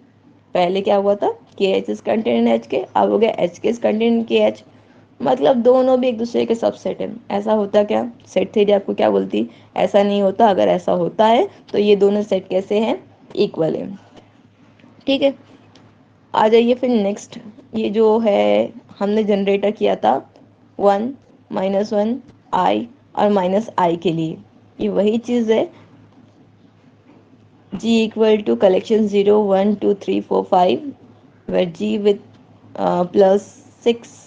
पहले क्या हुआ था, के H is contain in H के, अब हो गया H K is contain in के एच, मतलब दोनों भी एक दूसरे के सबसेट है। ऐसा होता क्या, सेट थ्योरी आपको क्या बोलती, ऐसा नहीं होता, अगर ऐसा होता है तो ये दोनों सेट कैसे हैं, इक्वल है। ठीक है, आ जाइए फिर नेक्स्ट, ये जो है हमने जनरेटर किया था 1 - 1 आई और -i के लिए, ये वही चीज़ है, g equal to collection 0 1 2 3 4 5 where g with +6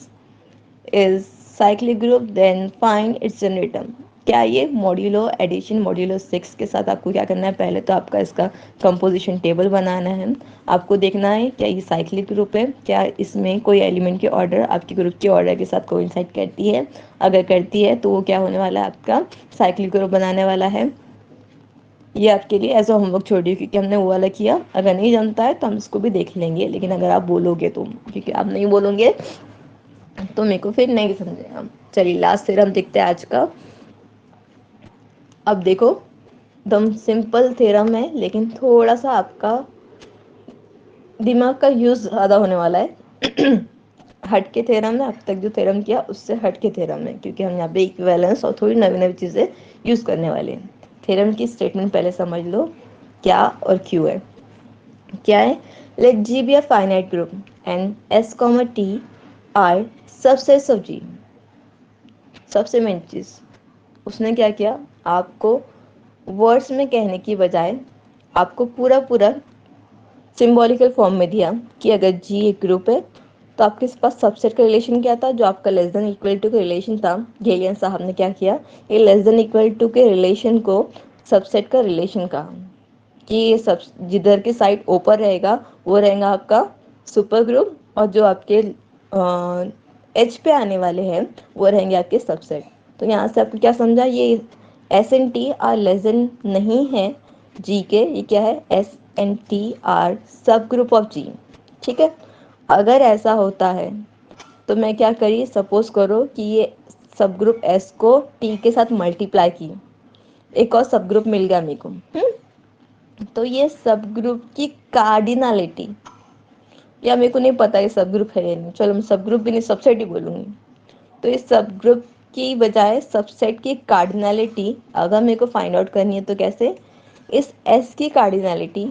is cyclic group, then find its generator। क्या ये मॉड्यूलो एडिशन मॉड्यूलो 6 के साथ आपको क्या करना है, पहले तो आपका इसका कंपोजिशन टेबल बनाना है, आपको देखना है क्या ये साइक्लिक ग्रुप है, क्या इसमें कोई एलिमेंट की ऑर्डर आपके ग्रुप के ऑर्डर के साथ कोइंसाइड करती है, अगर करती है तो वो क्या होने वाला है, आपका साइक्लिक ग्रुप बनाने वाला है। ये आपके लिए एज अ होमवर्क छोड़ दिए, क्योंकि हमने वो वाला किया, अगर नहीं जानता है तो हम इसको भी देख लेंगे, लेकिन अगर आप बोलोगे तो, क्योंकि आप नहीं बोलोगे तो मेरे को फिर नहीं समझेगा। चलिए लास्ट थ्योरम देखते हैं आज का। अब देखो, एकदम सिंपल थ्योरम है, लेकिन थोड़ा सा आपका दिमाग का यूज ज़्यादा होने वाला है। हट के थ्योरम है, अब तक जो थ्योरम किया उससे हट के थ्योरम है, क्योंकि हम यहाँ पे इक्विवेलेंस और थोड़ी नवी नवी चीज़ें यूज़ करने वाले हैं। थ्योरम की स्टेटमेंट पहले समझ लो, क्या और क्यों है। क्या है, let G be a finite group and S comma T are subsets of G. सबसे मेन चीज़ उसने क्या किया, आपको वर्ड्स में कहने की बजाय आपको पूरा पूरा सिंबॉलिकल फॉर्म में दिया कि अगर जी एक ग्रुप है तो आपके पास सबसेट का रिलेशन क्या था, जो आपका लेस देन इक्वल टू का रिलेशन था। गेलियन साहब ने क्या किया, ये लेस देन इक्वल टू के रिलेशन को सबसेट का रिलेशन कहा, कि ये सब जिधर की साइड ऊपर रहेगा वो रहेगा आपका सुपर ग्रुप, और जो आपके एच पे आने वाले हैं वो रहेंगे आपके सबसेट। तो यहाँ से आपको क्या समझा, ये S N T R less than नहीं है जी के, ये क्या है, S N T R subgroup of G. ठीक है, अगर ऐसा होता है तो मैं क्या करी, सपोज करो कि ये सब ग्रुप एस को टी के साथ मल्टीप्लाई की, एक और सब ग्रुप मिल गया मेरे को। तो ये सब ग्रुप की कार्डिनलिटी, या मेरे को नहीं पता ये सब ग्रुप है या नहीं, चलो मैं सब ग्रुप भी नहीं सबसेट ही बोलूँगी। तो इस सब ग्रुप की बजाय सबसेट की कार्डिनलिटी अगर मेरे को फाइंड आउट करनी है तो कैसे, इस एस की कार्डिनलिटी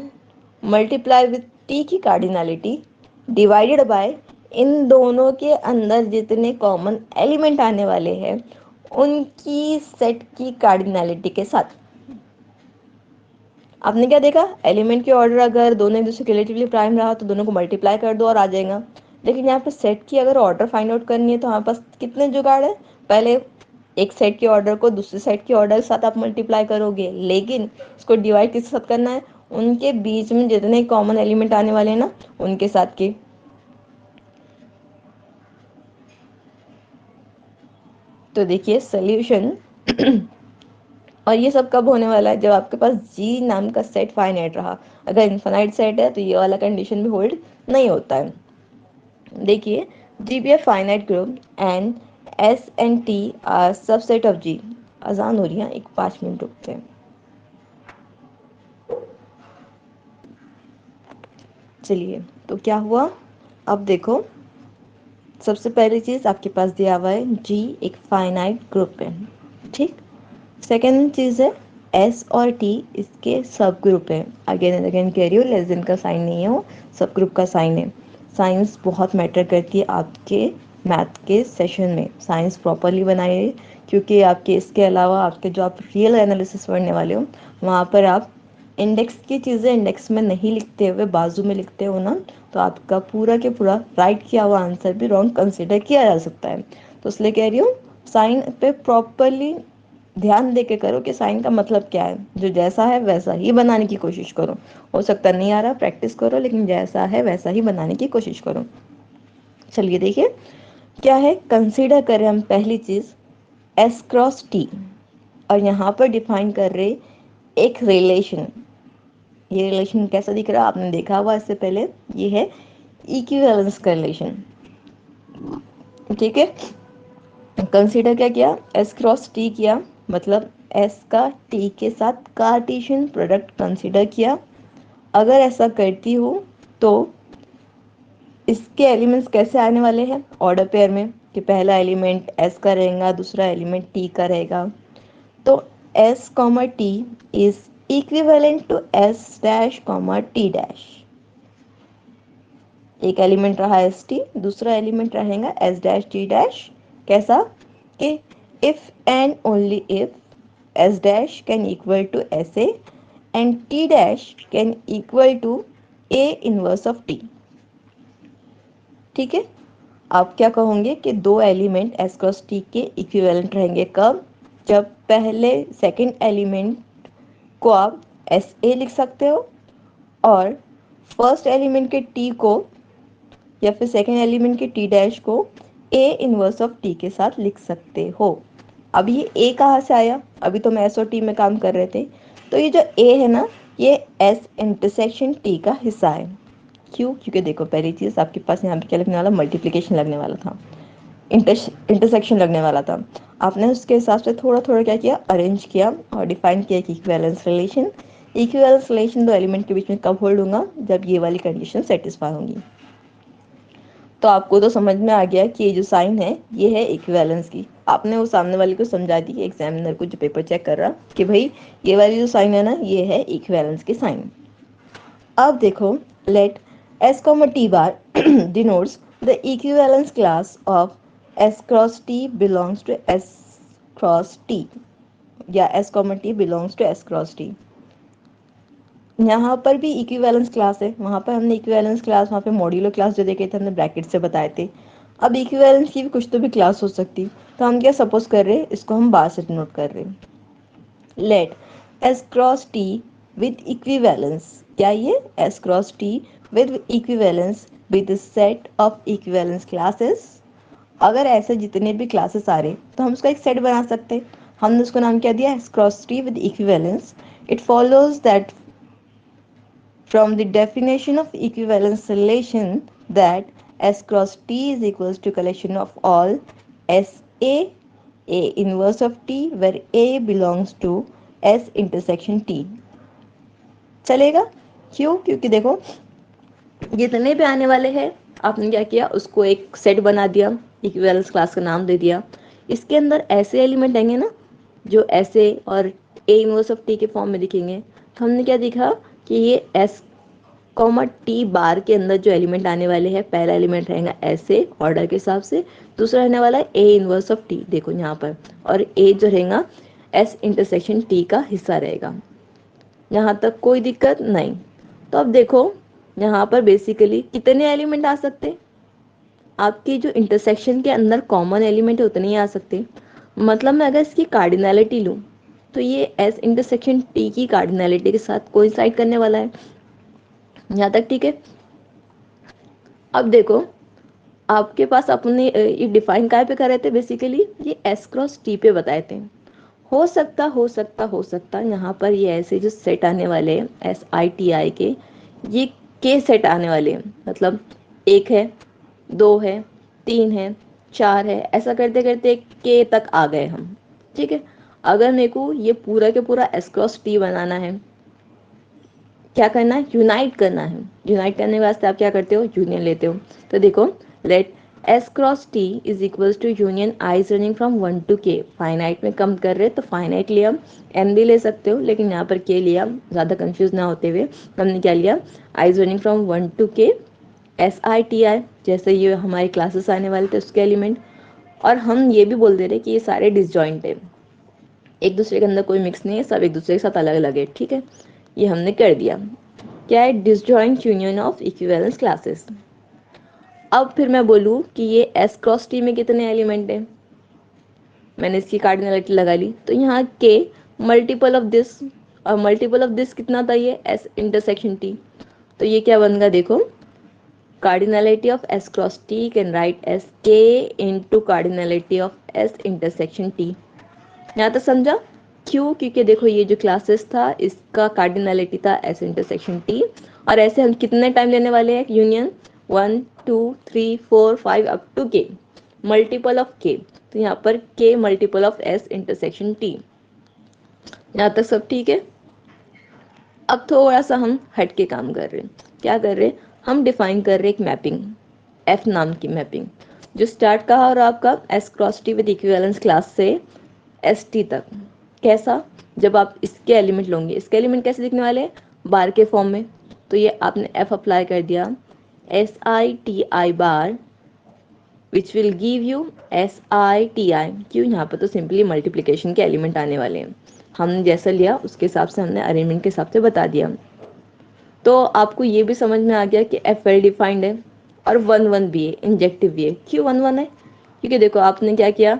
मल्टीप्लाई विथ टी की कार्डिनलिटी डिवाइडेड बाय इन दोनों के अंदर जितने कॉमन एलिमेंट आने वाले हैं उनकी सेट की कार्डिनलिटी के साथ। आपने क्या देखा, एलिमेंट के ऑर्डर अगर दोनों एक दूसरे के रिलेटिवली प्राइम रहा तो दोनों को मल्टीप्लाई कर दो और आ जाएगा, लेकिन यहाँ पे सेट की अगर ऑर्डर फाइंड आउट करनी है तो हमारे पास कितने जुगाड़ है, पहले एक सेट के ऑर्डर को दूसरे सेट के ऑर्डर के साथ आप मल्टीप्लाई करोगे, लेकिन इसको डिवाइड किसके साथ करना है, उनके बीच में जितने कॉमन एलिमेंट आने वाले हैं ना उनके साथ के। तो देखिए सोल्यूशन। और ये सब कब होने वाला है, जब आपके पास जी नाम का सेट फाइनाइट रहा। अगर इन्फाइनाइट सेट है तो ये वाला कंडीशन भी होल्ड नहीं होता है। देखिए, G be a finite group and S and T are subsets of G. अजान हो रही है, एक 5 मिनट रुकते हैं। चलिए, तो क्या हुआ, अब देखो, सबसे पहली चीज़ आपके पास दिया हुआ है जी एक फाइनाइट ग्रुप है, ठीक। सेकेंड चीज़ है एस और टी इसके सब ग्रुप है। अगेन एंड अगेन कह रही हूँ, लेस देन का साइन नहीं है, वो सब ग्रुप का साइन है। साइंस बहुत मैटर करती है आपके मैथ के सेशन में, साइंस प्रॉपरली बनाइए, क्योंकि आपके इसके अलावा आपके जो आप रियल एनालिसिस पढ़ने वाले हो वहाँ पर आप इंडेक्स की चीज़ें इंडेक्स में नहीं लिखते हुए बाजू में लिखते हो ना, तो आपका पूरा के पूरा राइट किया हुआ आंसर भी रॉन्ग कंसिडर किया जा सकता है। तो इसलिए कह रही हूँ साइन पे प्रॉपरली ध्यान दे के करो कि साइन का मतलब क्या है, जो जैसा है वैसा ही बनाने की कोशिश करो। हो सकता नहीं आ रहा, प्रैक्टिस करो, लेकिन जैसा है वैसा ही बनाने की कोशिश करो। चलिए देखिए क्या है, कंसीडर करें हम पहली चीज एस क्रॉस टी, और यहाँ पर डिफाइन कर रहे एक रिलेशन। ये रिलेशन कैसा दिख रहा है, आपने देखा हुआ इससे पहले, ये है इक्विवेलेंस का रिलेशन। ठीक है, कंसीडर क्या किया, एस क्रॉस टी किया, मतलब एस का टी के साथ कार्टेशियन प्रोडक्ट कंसीडर किया। अगर ऐसा करती हूँ तो इसके एलिमेंट्स कैसे आने वाले हैं, ऑर्डर पेयर में, कि पहला एलिमेंट एस का रहेगा, दूसरा एलिमेंट टी का रहेगा। तो S comma T is equivalent to S dash comma T dash. एक एलिमेंट रहा एस टी, दूसरा एलिमेंट रहेगा एस डैश टी डैश। कैसा कि if and only if S dash can equal to S A and T dash can equal to A inverse of T. ठीक है, आप क्या कहोगे कि दो एलिमेंट एस क्रॉस टी के इक्विवेलेंट रहेंगे कब, जब पहले सेकंड एलिमेंट को आप एस ए लिख सकते हो और फर्स्ट एलिमेंट के टी को या फिर सेकंड एलिमेंट के टी डैश को ए इनवर्स ऑफ टी के साथ लिख सकते हो। अब ये ए कहाँ से आया, अभी तो मैं एस और टी में काम कर रहे थे, तो ये जो ए है ना, ये एस इंटरसेक्शन टी का हिस्सा है। क्यों, क्योंकि देखो पहली चीज़ आपके पास यहाँ पे क्या लगने वाला, मल्टीप्लिकेशन लगने वाला था, इंटरसेक्शन लगने वाला था। आपने उसके हिसाब से थोड़ा थोड़ा क्या किया, अरेंज किया और डिफाइन किया कि इक्विवेलेंस रिलेशन। इक्विवेलेंस रिलेशन दो एलिमेंट के बीच में कब होल्ड होगा, जब ये वाली कंडीशन सेटिस्फाई होंगी। तो आपको तो समझ में आ गया कि ये जो साइन है ये है इक्विवेलेंस की। आपने वो सामने वाले को समझा दी, एग्जामिनर को जो पेपर चेक कर रहा, कि भाई ये वाली जो साइन है ना, ये है इक्विवेलेंस की साइन। अब देखो, late S, T bar denotes the equivalence class of S cross T belongs to S cross T, या S, T belongs to S cross T। यहाँ पर भी इक्विवेलेंस क्लास है, वहाँ पर हमने इक्विवेलेंस क्लास, वहाँ पे मॉड्यूलर क्लास जो देखे थे हमने ब्रैकेट से बताए थे। अब इक्विवेलेंस की भी कुछ तो भी क्लास हो सकती, तो हम क्या सपोज कर रहे हैं, इसको हम बार से डिनोट कर रहे हैं। Let S cross T with equivalence, क्या ये S cross T with equivalence be the set of equivalence classes। अगर ऐसे जितने भी क्लासेस आ रहे तो हम उसका एक सेट बना सकते हैं। हमने उसको नाम क्या दिया, S cross T with equivalence। It follows that from the definition of equivalence relation that S cross T is equals to collection of all A inverse of T where A belongs to S intersection T। चलेगा, क्यों, क्योंकि देखो जितने भी आने वाले हैं आपने क्या किया, उसको एक सेट बना दिया, इक्विवेलेंस क्लास का नाम दे दिया। इसके अंदर ऐसे एलिमेंट आएंगे ना जो ऐसे और ए इनवर्स ऑफ टी के फॉर्म में दिखेंगे। तो हमने क्या देखा कि ये एस कॉमा टी बार के अंदर जो एलिमेंट आने वाले हैं, पहला एलिमेंट रहेगा ऐसे ऑर्डर के हिसाब से, दूसरा रहने वाला है ए इनवर्स ऑफ टी, देखो यहाँ पर, और ए जो रहेगा एस इंटरसेक्शन टी का हिस्सा रहेगा। यहाँ तक कोई दिक्कत नहीं। तो अब देखो यहाँ पर बेसिकली कितने एलिमेंट आ सकते हैं, आपकी जो इंटरसेक्शन के अंदर कॉमन एलिमेंट है उतने ही आ सकते हैं। मतलब मैं अगर इसकी कार्डिनैलिटी लूँ तो ये एस इंटरसेक्शन टी की कार्डिनैलिटी के साथ कोइंसाइड करने वाला है। यहाँ तक ठीक है। अब देखो आपके पास अपने ये डिफाइन काय पे कर रहे थे, बेसिकली ये एस क्रॉस टी पे बताए थे। हो सकता यहाँ पर ये ऐसे जो सेट आने वाले हैं एस आई टी आई के, ये के सेट आने वाले हैं, मतलब एक है, दो है, तीन है, चार है, ऐसा करते करते के तक आ गए हम। ठीक है, अगर मेरे को ये पूरा के पूरा एस क्रॉस टी बनाना है, क्या करना है, यूनाइट करना है। यूनाइट करने के वास्ते आप क्या करते हो, यूनियन लेते हो। तो देखो let S cross T is equals to union I's running from 1 to k। Finite में कम कर रहे तो फाइनाइट लिया, एन भी ले सकते हो, लेकिन यहाँ पर के लिया, ज़्यादा कंफ्यूज ना होते हुए हमने क्या लिया, eyes running from 1 to k S I T आई, जैसे ये हमारी क्लासेस आने वाले थे उसके एलिमेंट, और हम ये भी बोल दे रहे कि ये सारे डिसजॉइंट है, एक दूसरे के अंदर कोई मिक्स नहीं है, सब एक दूसरे के साथ अलग अलग है। ठीक है, ये हमने कर दिया। क्या है? Disjoint union of equivalence classes. अब फिर मैं बोलूँ कि ये एस क्रॉस टी में कितने एलिमेंट हैं, मैंने इसकी कार्डिनलिटी लगा ली, तो यहाँ के मल्टीपल ऑफ दिस, और मल्टीपल ऑफ दिस कितना था, ये एस इंटरसेक्शन टी, तो ये क्या बन गया देखो, cardinality of S cross T can write as K into cardinality of S intersection T। यहाँ तक समझा? क्यों? क्योंकि देखो ये जो क्लासेस था इसका कार्डिनलिटी था S इंटरसेक्शन T, और ऐसे हम कितने टाइम लेने वाले हैं union, 1 2 3 4 5 up to K, multiple of K, तो यहाँ पर K multiple of S intersection T। यहाँ तक सब ठीक है? अब थोड़ा सा हम हट के काम कर रहे हैं। क्या कर रहे हैं? हम डिफाइन कर रहे हैं एक मैपिंग, एफ नाम की मैपिंग, जो स्टार्ट कहा और आपका S cross T with equivalence class से एस टी तक। कैसा? जब आप इसके एलिमेंट लोगे, इसके एलिमेंट कैसे दिखने वाले हैं, बार के फॉर्म में, तो ये आपने एफ अप्लाई कर दिया, S I T I bar which will give U S I T आई। क्यों? यहाँ पर तो सिंपली मल्टीप्लिकेशन के एलिमेंट आने वाले हैं, हमने जैसा लिया उसके हिसाब से हमने अरेंजमेंट के हिसाब से बता दिया। तो आपको ये भी समझ में आ गया कि एफ वेल डिफाइंड है और 1 1 भी है, इंजेक्टिव भी है। क्यों 1 1 है? क्योंकि देखो आपने क्या किया,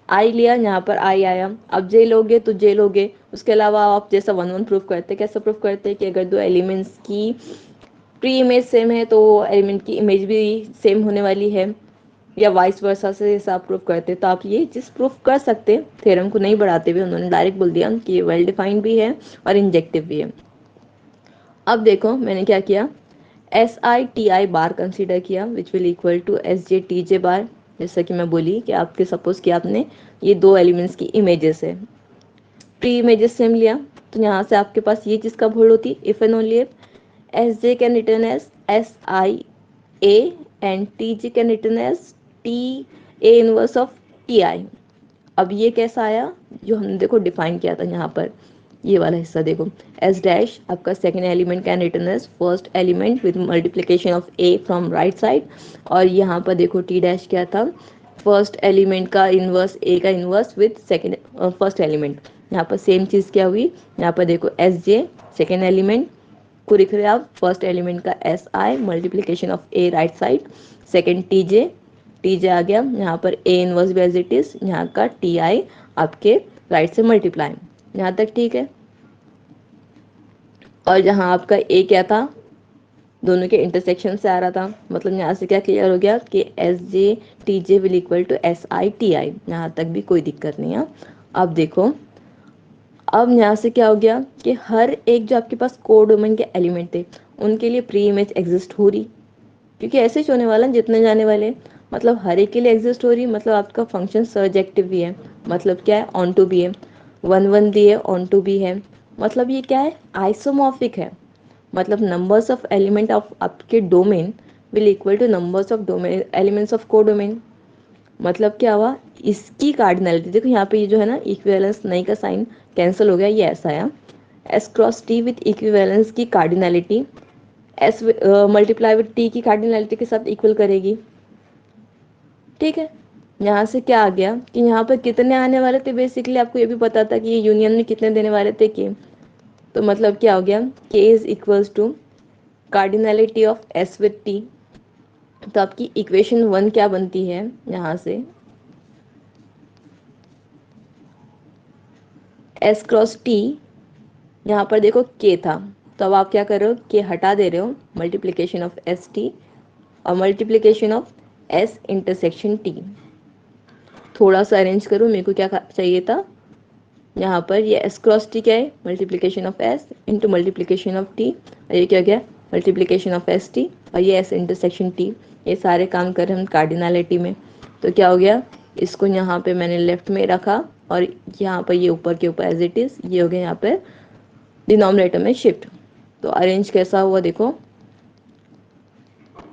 आई लिया, यहाँ पर आई आया, अब जे लोगे तो जे लोगे, उसके अलावा आप जैसा 1 1 प्रूफ करते, कैसे प्रूफ करते कि अगर दो एलिमेंट्स की प्री इमेज सेम है तो एलिमेंट की इमेज भी सेम होने वाली है, या वाइस वर्सा से जैसा आप प्रूफ करते, तो आप ये चीज़ प्रूफ कर सकते। थ्योरम को नहीं बढ़ाते हुए उन्होंने डायरेक्ट बोल दिया कि ये वेल डिफाइंड भी है और इंजेक्टिव भी है। अब देखो मैंने क्या किया, S I T I bar consider किया which will equal to S J T J bar. जैसा कि मैं बोली कि आपके सपोज कि आपने ये दो एलिमेंट्स की इमेजेस है, प्री इमेजेस सेम लिया, तो यहाँ से आपके पास ये चीज़ कब होल्ड होती, if and only if S J can return as S I A and T J can return as T A inverse of T I. अब ये कैसा आया, जो हमने देखो डिफाइन किया था यहाँ पर, ये वाला हिस्सा देखो, एस डैश आपका second element can return as first element with multiplication of A from right side, और यहाँ पर देखो टी डैश क्या था, फर्स्ट एलिमेंट का इनवर्स, ए का inverse with second first element. यहाँ पर सेम चीज़ क्या हुई, यहाँ पर देखो एस जे सेकेंड एलिमेंट को लिख रहे आप, फर्स्ट एलिमेंट का S I multiplication of A right side, second T J आ गया, यहाँ पर ए इनवर्स भी एज इट इज, यहाँ का टी आई आपके राइट से मल्टीप्लाई, यहाँ तक ठीक है। और जहाँ आपका ए क्या था, दोनों के इंटरसेक्शन से आ रहा था, मतलब यहाँ से क्या क्लियर हो गया कि S J T J will equal to S I T I, यहाँ तक भी कोई दिक्कत नहीं है। अब देखो, अब यहाँ से क्या हो गया कि हर एक जो आपके पास कोडोमेन के एलिमेंट थे उनके लिए प्री इमेज एग्जिस्ट हो रही, क्योंकि ऐसे ही होने वाला जितने जाने वाले, मतलब हर एक के लिए एग्जिस्ट हो रही, मतलब आपका फंक्शन सर्जेक्टिव भी है, मतलब क्या है, ऑन टू भी है, 1 1 भी है, ऑन टू भी है, मतलब ये क्या है, आइसोमॉर्फिक है, मतलब नंबर्स ऑफ एलिमेंट ऑफ आपके domain will equal two numbers of domain elements of codomain. मतलब क्या हुआ, इसकी कार्डिनलिटी देखो, यहाँ पे ये जो है ना इक्विवेलेंस नहीं का साइन कैंसिल हो गया, ये ऐसा आया, S cross T with equivalence की cardinality S multiply with T की कार्डिनलिटी के साथ इक्वल करेगी। ठीक है, यहाँ से क्या आ गया कि यहाँ पर कितने आने वाले थे, बेसिकली आपको ये भी पता था कि ये यूनियन में कितने देने वाले थे के, तो मतलब क्या हो गया, K is equals to cardinality of S with T. तो आपकी इक्वेशन 1 क्या बनती है, यहाँ से एस क्रॉस टी, यहाँ पर देखो के था, तो अब आप क्या कर रहे हो, के हटा दे रहे हो, मल्टीप्लिकेशन ऑफ एस टी और multiplication of S intersection T. थोड़ा सा अरेंज करो, मेरे को क्या चाहिए था, यहाँ पर ये एस क्रॉस टी क्या है, multiplication of S into multiplication of T, और ये क्या गया, मल्टीप्लिकेशन ऑफ एस टी, और ये एस इंटरसेक्शन टी। ये सारे काम कर रहे हैं हम कार्डिनलिटी में, तो क्या हो गया, इसको यहाँ पे मैंने लेफ्ट में रखा और यहाँ पर ये ऊपर के ऊपर एज इट इज, ये हो गया यहाँ पे डिनोमिनेटर में शिफ्ट। तो अरेंज कैसा हुआ देखो,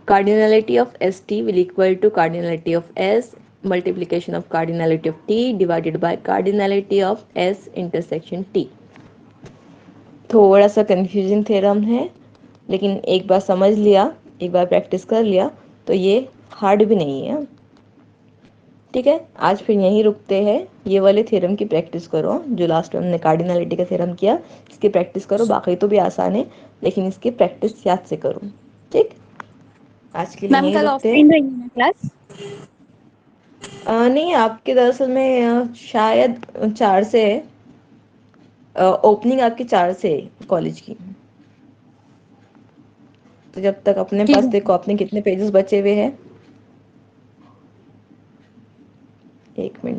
cardinality of st will equal to cardinality of s multiplication of cardinality of t divided by cardinality of s intersection t। थोड़ा सा कंफ्यूजिंग थ्योरम है, लेकिन एक बार समझ लिया, एक बार प्रैक्टिस कर लिया तो ये हार्ड भी नहीं है। ठीक है, आज फिर यहीं रुकते हैं। ये वाले थ्योरम की प्रैक्टिस करो, जो लास्ट में हमने कार्डिनलिटी का थ्योरम किया, इसकी प्रैक्टिस करो। बाकी तो भी आसान है, लेकिन इसकी प्रैक्टिस याद से करो। ठीक, आज के लिए मैम यहीं कल रुकते हैं। ऑफलाइन रहेंगी ना क्लास? नहीं, आपके दरअसल में शायद 4 से है। ओपनिंग आपकी 4 से है कॉलेज की। तो जब तक अपने ठीक पास है। देखो अपने कितने पेजेस बचे हुए हैं। 1 मिनट।